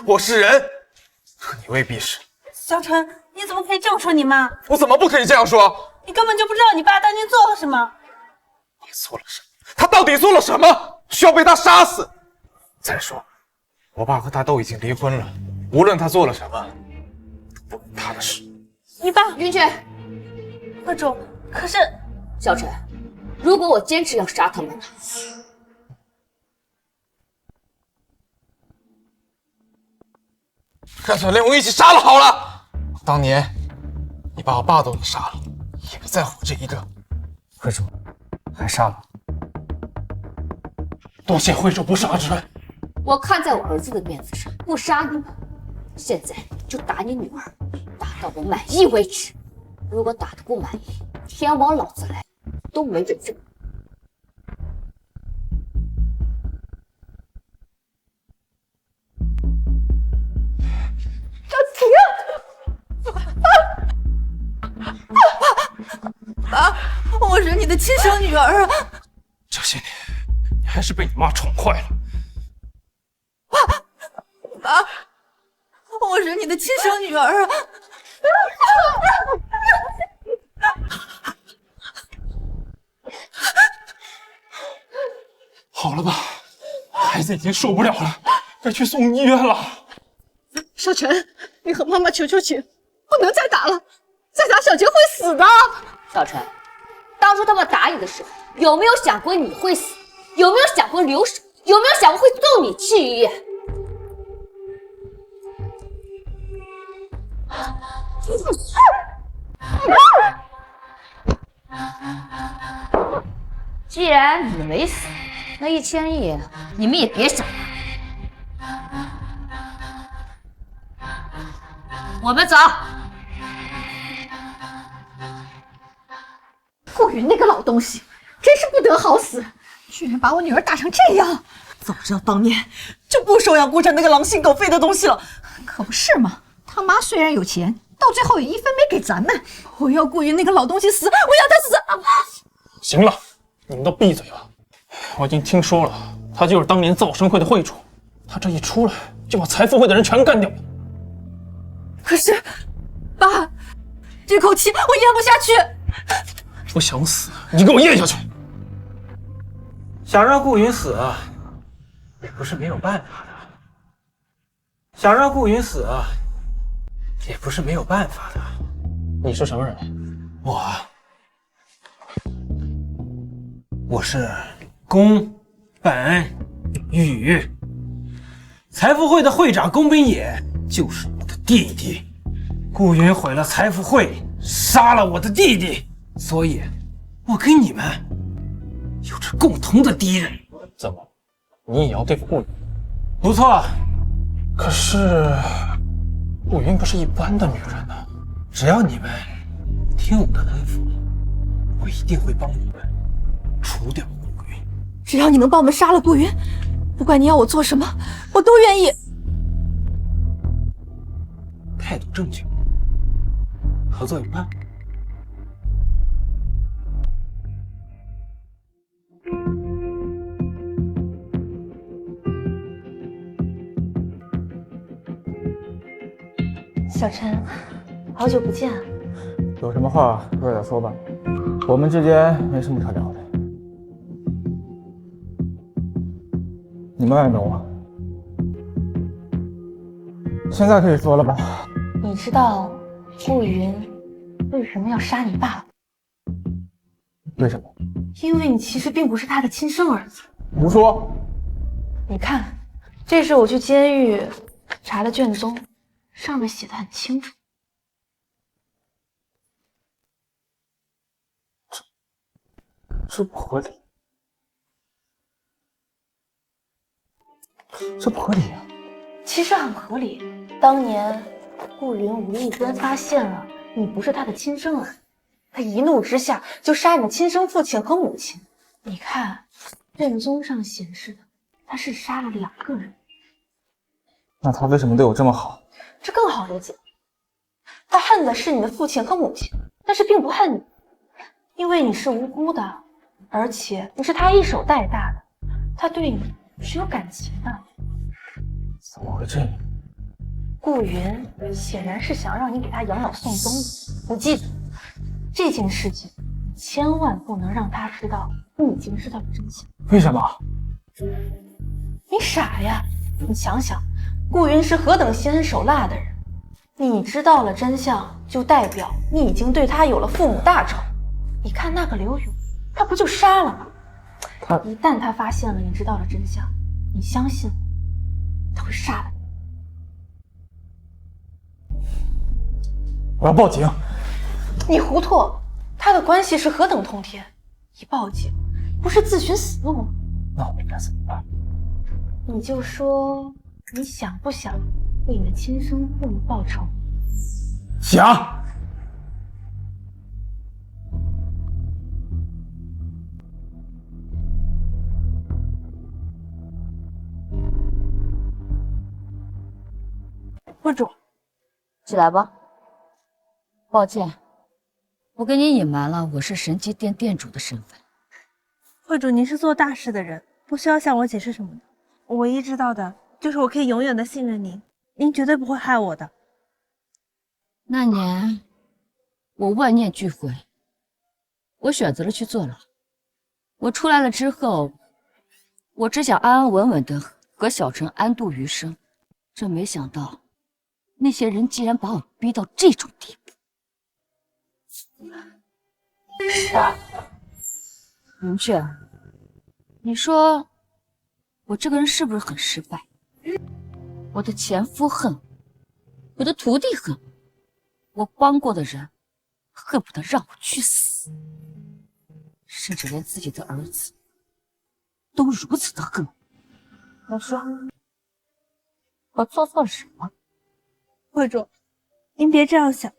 我是人，可你未必是。小陈，你怎么可以这么说你妈？我怎么不可以这样说？你根本就不知道你爸当年做了什么。他做了什么？他到底做了什么？需要被他杀死？再说，我爸和他都已经离婚了，无论他做了什么，都不关他的事。你爸云雀，贺主，可是小陈，如果我坚持要杀他们呢？干脆连我一起杀了好了。当年你把我爸都给杀了，也不在乎这一个。会主，还杀了？多谢会主不杀之恩。我看在我儿子的面子上，不杀你们。现在就打你女儿，打到我满意为止。如果打得不满意，天王老子来都没有用。爸，我是你的亲生女儿啊！这些年，你还是被你妈宠坏了。爸，我是你的亲生女儿啊！好了吧，孩子已经受不了了，该去送医院了。小陈，你和妈妈求求情，不能再打了，再打小杰会死的。小陈，当初他们打你的时候，有没有想过你会死？有没有想过留守？有没有想过会送你去医院？既然你们没死，那1000亿你们也别想了。我们走。顾云那个老东西，真是不得好死，居然把我女儿打成这样！早知道当年就不收养顾城那个狼心狗肺的东西了。可不是嘛，他妈虽然有钱，到最后也1分没给咱们。我要顾云那个老东西死，我要他死！行了，你们都闭嘴吧。我已经听说了，他就是当年造神会的会主，他这一出来就把财富会的人全干掉了。可是，爸，这口气我咽不下去。不想死，你给我咽下去！想让顾云死，也不是没有办法的。想让顾云死，也不是没有办法的。你是什么人？我是宫本宇，财富会的会长宫本野就是我的弟弟。顾云毁了财富会，杀了我的弟弟，所以我跟你们有着共同的敌人。怎么，你也要对付顾云？不错，可是顾云不是一般的女人啊！只要你们听我的吩咐，我一定会帮你们除掉顾云。只要你能帮我们杀了顾云，不管你要我做什么，我都愿意。态度正确，合作有伴。小陈，好久不见。有什么话快点说吧，我们之间没什么可聊的。你们爱懂我，现在可以说了吧？你知道顾云为什么要杀你爸？为什么？因为你其实并不是他的亲生儿子。胡说！你看，这是我去监狱查的卷宗，上面写的很清楚。这不合理，这不合理啊！其实很合理。当年顾云无意间发现了你不是他的亲生儿子，他一怒之下就杀你的亲生父亲和母亲。你看，卷宗上显示的，他是杀了2个人。那他为什么对我这么好？这更好理解，他恨的是你的父亲和母亲，但是并不恨你，因为你是无辜的，而且你是他一手带大的，他对你是有感情的。怎么会这样？顾云显然是想让你给他养老送终的。你记住，这件事情千万不能让他知道你已经知道了真相。为什么？你傻呀！你想想，顾云是何等心狠手辣的人，你知道了真相，就代表你已经对他有了父母大仇。你看那个刘勇，他不就杀了吗？一旦他发现了你知道了真相，你相信他会杀了你。我要报警！你糊涂，他的关系是何等通天，一报警不是自寻死路吗？那我应该怎么办？你就说你想不想为你的亲生父母报仇？想。会主，起来吧。抱歉，我给你隐瞒了我是神机店店主的身份。会主，您是做大事的人，不需要向我解释什么的。我唯一知道的就是我可以永远的信任您，您绝对不会害我的。那年我万念俱灰，我选择了去坐牢。我出来了之后，我只想安安稳稳的和小陈安度余生，真没想到那些人竟然把我逼到这种地步。明确，你说我这个人是不是很失败？我的前夫恨我，我的徒弟恨我，我帮过的人恨不得让我去死，甚至连自己的儿子都如此的恨我。你说我做错了什么？会主，您别这样想。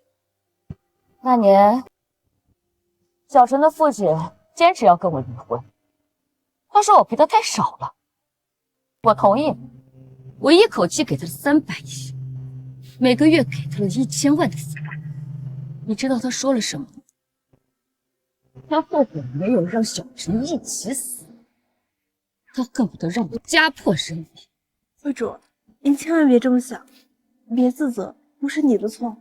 那年小陈的父亲坚持要跟我离婚，他说我陪他太少了，我同意了。我一口气给他了300亿，每个月给他了1000万的抚养。你知道他说了什么吗？他后悔没有让小陈一起死，他恨不得让我家破人亡。会主，您千万别这么想，别自责，不是你的错。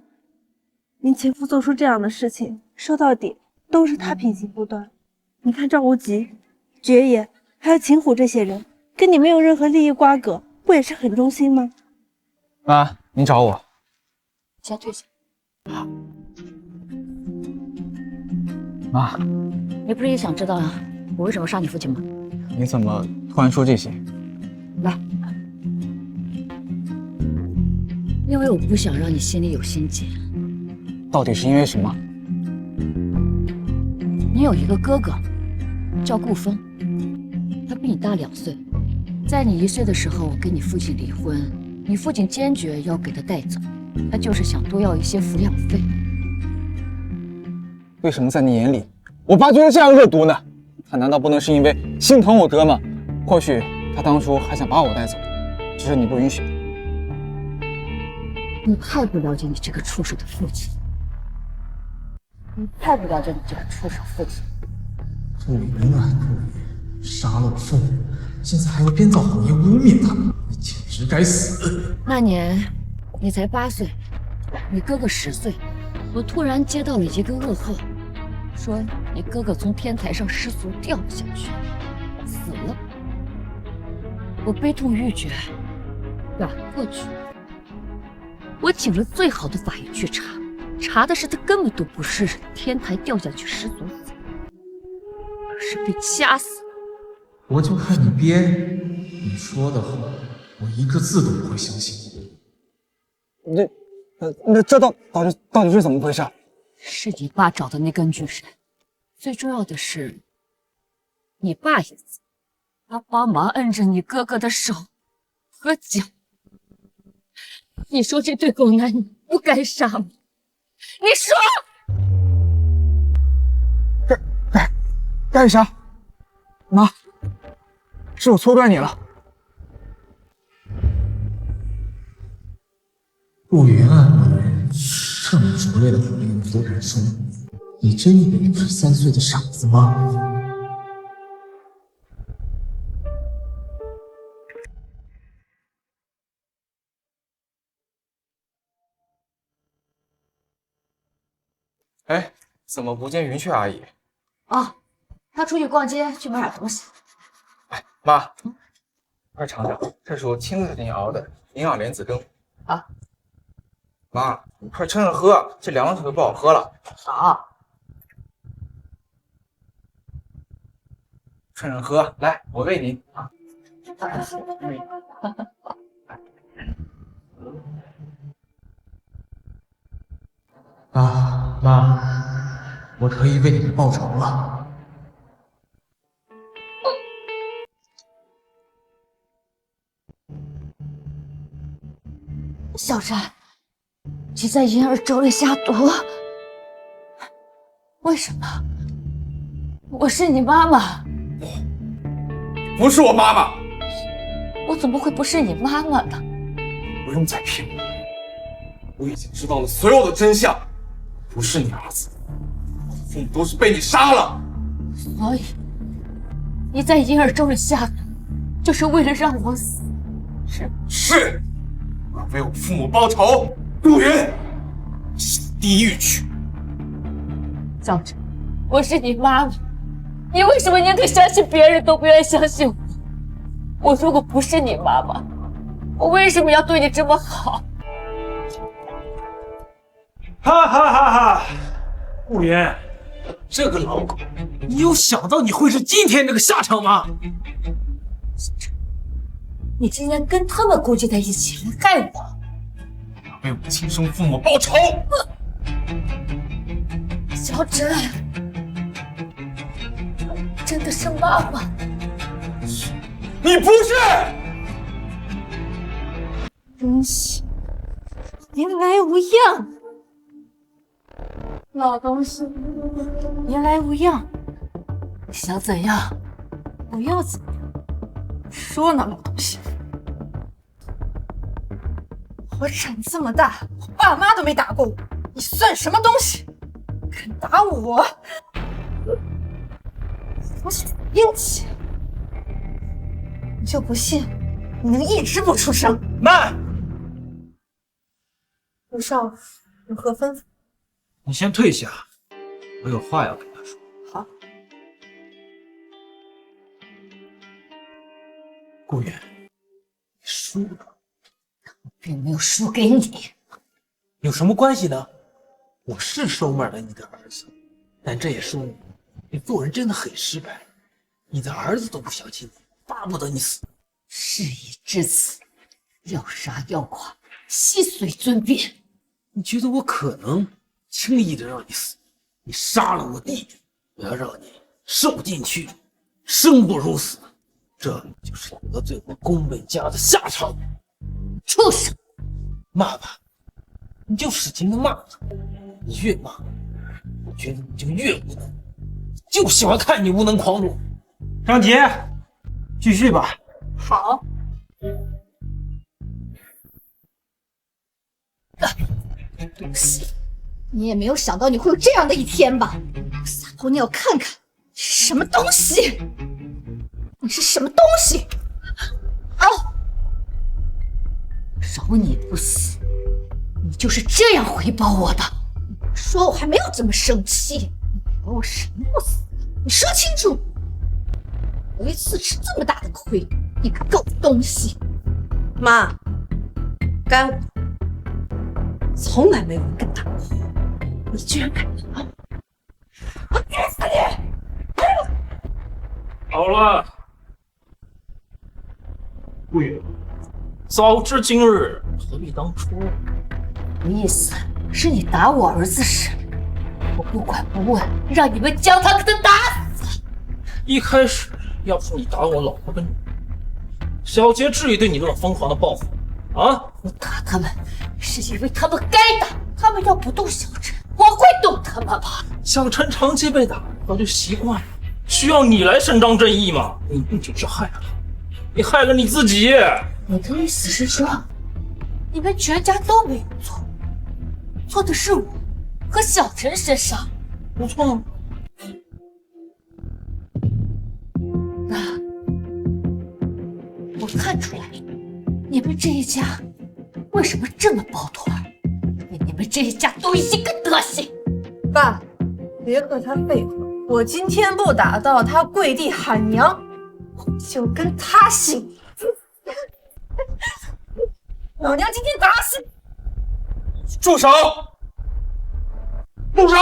您前夫做出这样的事情，说到底都是他品行不端。你看赵无极、爵爷还有秦虎这些人，跟你没有任何利益瓜葛，不也是很忠心吗？妈，你找我。先退下。妈，你不是也想知道我为什么杀你父亲吗？你怎么突然说这些？来，因为我不想让你心里有心结。到底是因为什么？你有一个哥哥，叫顾风，他比你大2岁。在你1岁的时候跟你父亲离婚，你父亲坚决要给他带走，他就是想多要一些抚养费。为什么在你眼里，我爸就是这样恶毒呢？他难道不能是因为心疼我哥吗？或许他当初还想把我带走，只是你不允许。你太不了解你这个畜生的父亲，你太不了解你这个畜生父亲。顾云啊，杀了我父母，现在还要编造谎言污蔑他，你简直该死！那年你才8岁，你哥哥10岁，我突然接到了一个噩耗，说你哥哥从天台上失足掉了下去，死了。我悲痛欲绝，赶过去。我请了最好的法医去查，查的是他根本都不是天台掉下去失足死，而是被掐死。我就看你编，你说的话，我一个字都不会相信。这到底是怎么回事？是你爸找的那根巨神，最重要的是，你爸也在，他帮忙摁着你哥哥的手和脚。你说这对狗男女不该杀吗？你说，该杀。妈，是我错怪你了。顾云啊，这么拙劣的谎言你都敢说？你真以为我是3岁的傻子吗？哎，怎么不见云雀阿姨？啊，他出去逛街去买点东西。妈，快尝尝，这是我亲自给你熬的营养莲子羹。啊，妈，你快趁热喝，这凉了就不好喝了。好，趁热喝，来，我喂您啊。啊，妈，我可以为你们报仇了。小婵，你在银儿粥里下毒，为什么？我是你妈妈。不是我妈妈。我怎么会不是你妈妈呢？不用再骗我，我已经知道了所有的真相。不是你儿子，我的父母都是被你杀了。所以你在银儿粥里下毒，就是为了让我死，是？是，我要为我父母报仇。陆云，下地狱去！小婵，我是你妈妈，你为什么宁可相信别人都不愿意相信我？我如果不是你妈妈，我为什么要对你这么好？哈哈哈哈！顾云，这个老狗，你有想到你会是今天这个下场吗？你竟然跟他们勾结在一起来害我！为我亲生父母报仇！小芷，真的是妈妈？你不是！东西，原来无恙。老东西，原来无恙。想怎样？不要怎样。说呢，老东西，我长这么大，我爸妈都没打过我，你算什么东西？敢打我！我是硬气，你就不信你能一直不出声？慢！陆少有何吩咐？你先退下，我有话要跟他说。好。顾远，你输了。我并没有输给你。有什么关系呢？我是收买了你的儿子，但这也说明你做人真的很失败。你的儿子都不相信你，巴不得你死。事已至此，要杀要剐，悉随尊便。你觉得我可能轻易的让你死？你杀了我弟弟，我要让你受尽屈辱，生不如死，这就是得罪我宫本家的下场。畜生！骂吧，你就使劲的骂他，你越骂，我觉得你就越无能，就喜欢看你无能狂怒。张杰，继续吧。好。东西，你也没有想到你会有这样的一天吧？撒泡尿看看，是什么东西？你是什么东西？啊！饶你不死，你就是这样回报我的。说我还没有这么生气，你以为我神不死？你说清楚！头一次吃这么大的亏，你个狗东西！妈，该我。从来没有人敢打过我，你居然敢打我！我干死你！好了，顾远，早知今日，何必当初？意思是你打我儿子时，我不管不问，让你们将他给他打死。一开始要不是你打我老婆跟女儿，小杰至于对你这么疯狂的报复啊？我打他们是因为他们该打，他们要不动小陈，我会动他们吧？小陈长期被打，早就习惯了，需要你来伸张正义吗？你不仅是害了他，你害了你自己。你的意思是说，你们全家都没有错，错的是我和小陈身上？不错。那我看出来了，你们这一家为什么这么抱团？你们这一家都一个德行！爸，别和他废话。我今天不打到他跪地喊娘，我就跟他姓。老娘今天打死你！住手！住手！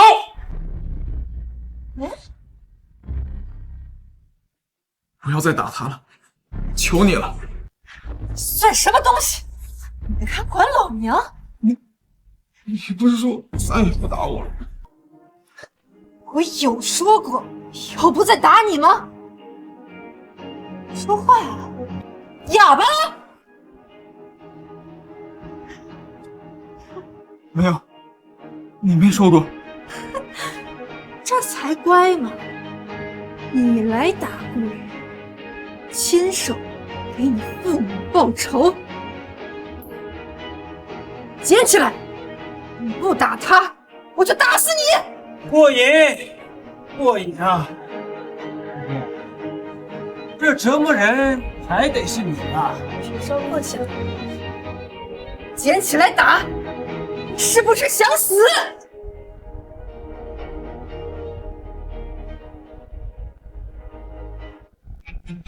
不要再打他了，求你了！算什么东西？你还管老娘？你不是说再也不打我了？我有说过以后不再打你吗？说话啊，哑巴！没有，你没说过。这才乖嘛！你来打顾远，亲手给你父母报仇。捡起来！你不打他，我就打死你！过瘾，过瘾啊！这折磨人还得是你啊！取消过去了，捡起来打！你是不是想死？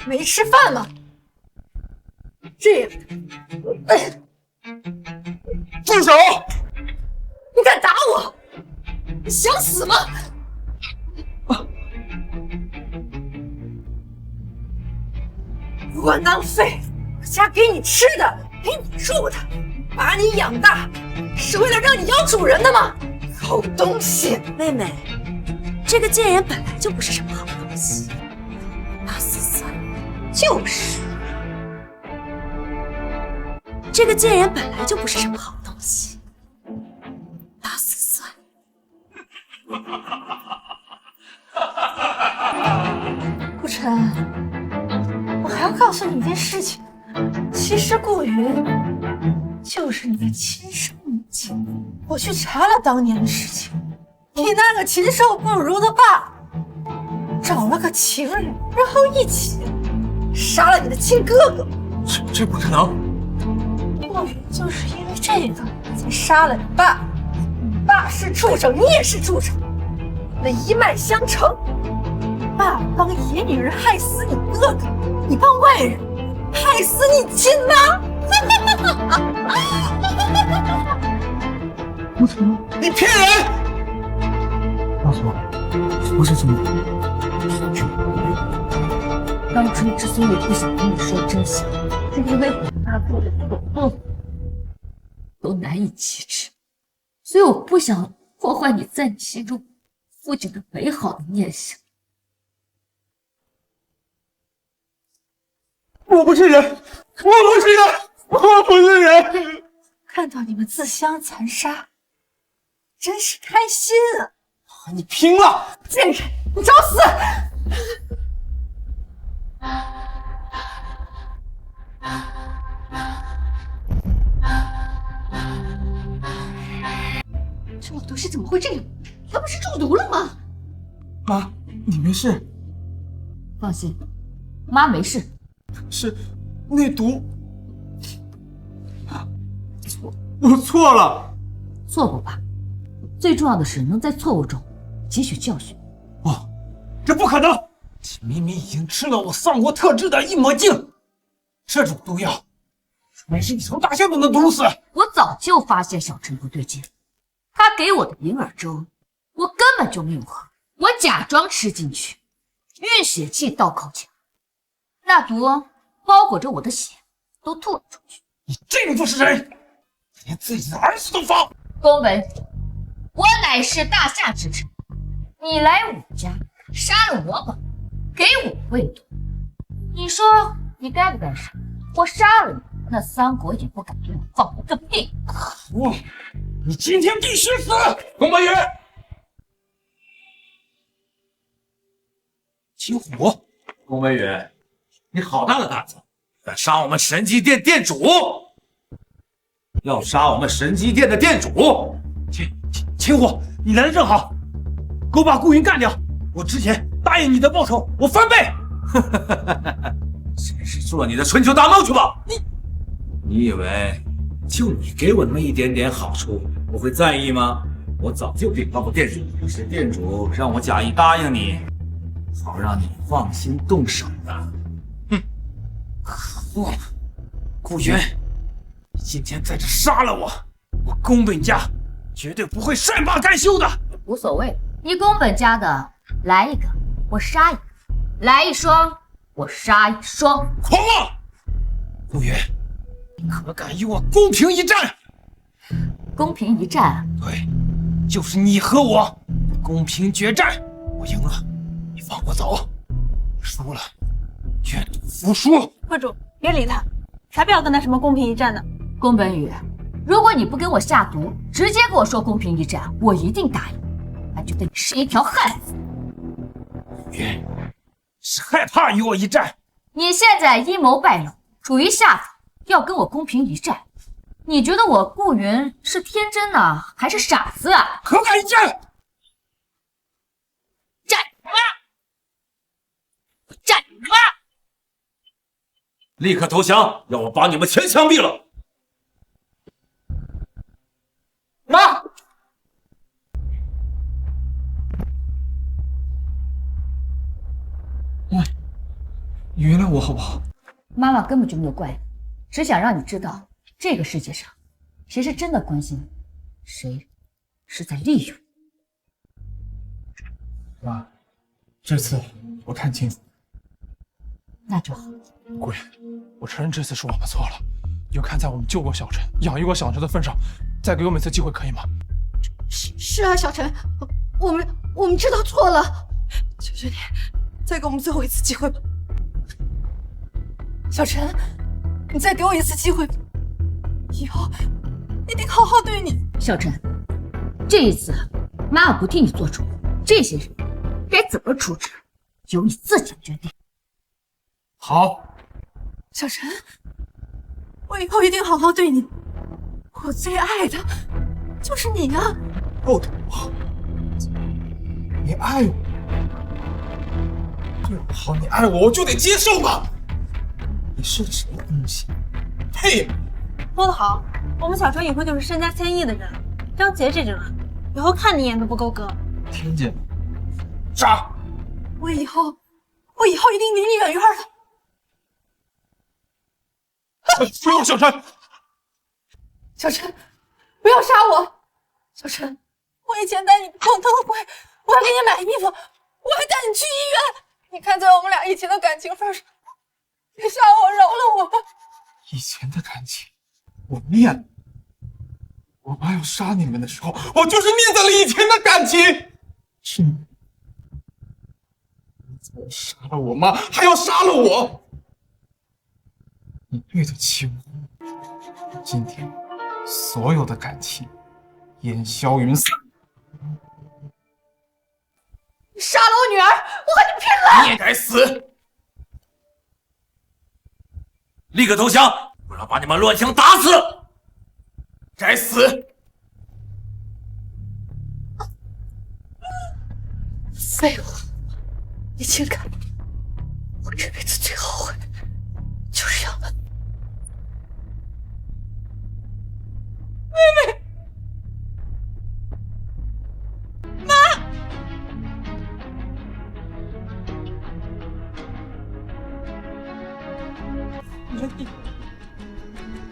没吃饭吗？这样，住手！你敢打我？你想死吗？窝囊废！我家给你吃的，给你住的，把你养大，是为了让你养主人的吗？狗东西！妹妹，这个贱人本来就不是什么好东西。打死算了。就是。这个贱人本来就不是什么好东西。打死算了。顾晨，我还要告诉你一件事情，其实顾云就是你的亲生母亲。我去查了当年的事情，你那个禽兽不如的爸找了个情人，然后一起杀了你的亲哥哥。这不可能！顾云就是因为这个才杀了你爸。你爸是畜生，你也是畜生，那一脉相承。爸帮野女人害死你哥哥，你帮外人害死你亲妈。不可能！你骗人！告诉我，不是这么的。当初之所以不想跟你说真相，是因为我爸做的所作都难以启齿，所以我不想破坏你在你心中父亲的美好的念想。我不是人，我不是人，我不是人！看到你们自相残杀，真是开心啊！和你拼了！贱人，你找死！这种东西怎么会这样？他不是中毒了吗？妈，你没事？放心，妈没事。是内毒。我错了。错过吧，最重要的是能在错误中汲取教训。不，这不可能！你明明已经吃了我丧国特制的一抹镜，这种毒药，除非是你从大象都能毒死。我早就发现小陈不对劲，他给我的银耳粥，我根本就没有喝，我假装吃进去，运血气倒口腔，那毒包裹着我的血都吐了出去。你这个不是人，连自己的儿子都放！公文，我乃是大夏之臣，你来我家杀了我宝，给我喂毒，你说你该不该杀？我杀了你，那三国也不敢对我放一个屁。可恶！你今天必须死！宫本宇，金虎，宫本宇，你好大的胆子，敢杀我们神机店店主！要杀我们神机店的店主！秦虎，你来的正好，给我把顾云干掉！我之前答应你的报酬，我翻倍！真是做你的春秋大梦去吧！你以为就你给我那么一点点好处，我会在意吗？我早就禀报过店主，是店主让我假意答应你，好让你放心动手的。哼！可恶！顾云，你今天在这杀了我，我宫本家绝对不会善罢甘休的。无所谓，你宫本家的来一个，我杀一个；来一双，我杀一双。狂妄！顾云，你可敢与我公平一战？公平一战？对，就是你和我公平决战。我赢了，你放我走；输了，愿赌服输。会主，别理他，才不要跟他什么公平一战呢。宫本宇，如果你不给我下毒，直接跟我说公平一战，我一定答应。那就等你是一条汉子。云，是害怕与我一战？你现在阴谋败露，处于下风，要跟我公平一战，你觉得我顾云是天真呢，还是傻子啊？可敢一战？战你妈！战你妈！立刻投降，要我把你们全枪毙了！妈！你原谅我好不好？妈妈根本就没有怪你，只想让你知道，这个世界上，谁是真的关心你，谁是在利用。妈，这次我看清楚。那就好。顾云，我承认这次是我们错了，就看在我们救过小陈、养育过小陈的份上，再给我们一次机会，可以吗？是啊，小陈，我们知道错了，求求你，再给我们最后一次机会吧。小陈，你再给我一次机会，以后一定好好对你。小陈，这一次妈妈不替你做主，这些人该怎么处置，由你自己决定。好，小陈，我以后一定好好对你。我最爱的就是你啊！哦，你爱我？对我好，你爱我，我就得接受吗？你是个什么东西？配吗？说得好，我们小陈以后就是身家千亿的人了。张杰这种人，以后看你一眼都不够格。听见没？杀！我以后一定离你远远的。不要，小陈！小陈，不要杀我！小陈，我以前带你逛灯会，我还给你买衣服，我还带你去医院。你看在我们俩以前的感情份上，别杀我，饶了我吧！以前的感情，我念了。我妈要杀你们的时候，我就是念在了以前的感情。是你杀了我妈，还要杀了我！你对得起我，今天所有的感情烟消云散。你杀了我女儿，我和你拼了！你也该死！立刻投降，不然把你们乱枪打死！该死！废物！你竟敢！我这辈子最后悔就是要了你。妹妹，妈！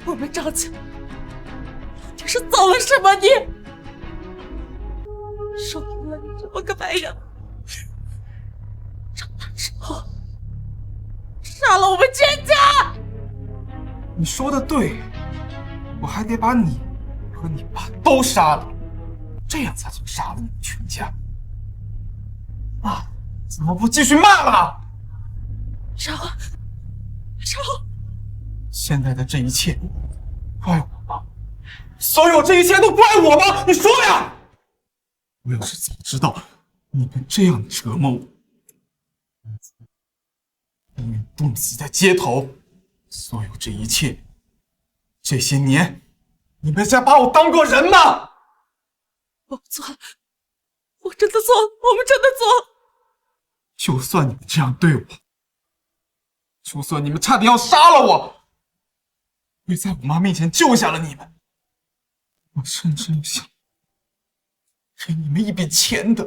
我们张家你是造了什么孽？收养了你这么个白人，长大之后杀了我们全家。你说的对，我还得把你和你爸都杀了，这样才算杀了你们全家。啊，怎么不继续骂了？少豪，现在的这一切怪我吗？所有这一切都怪我吗？你说呀！我要是早知道你们这样折磨我，宁愿冻死在街头。所有这一切，这些年，你们在把我当过人吗？我错了，我真的错了，我们真的错了。就算你们这样对我，就算你们差点要杀了我，我也在我妈面前救下了你们。我甚至想给你们一笔钱的，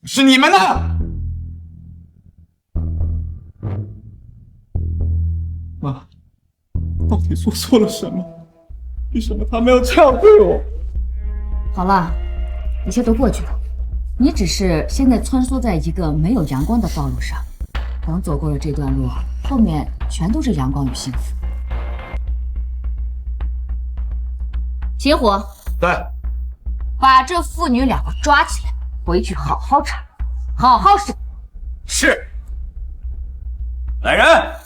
可是你们呢？妈，到底做错了什么？为什么他们要这样对我？好了，一切都过去了。你只是现在穿梭在一个没有阳光的道路上，等走过了这段路，后面全都是阳光与幸福。秦虎，在，把这父女两个抓起来，回去好好查，好好审。是。来人！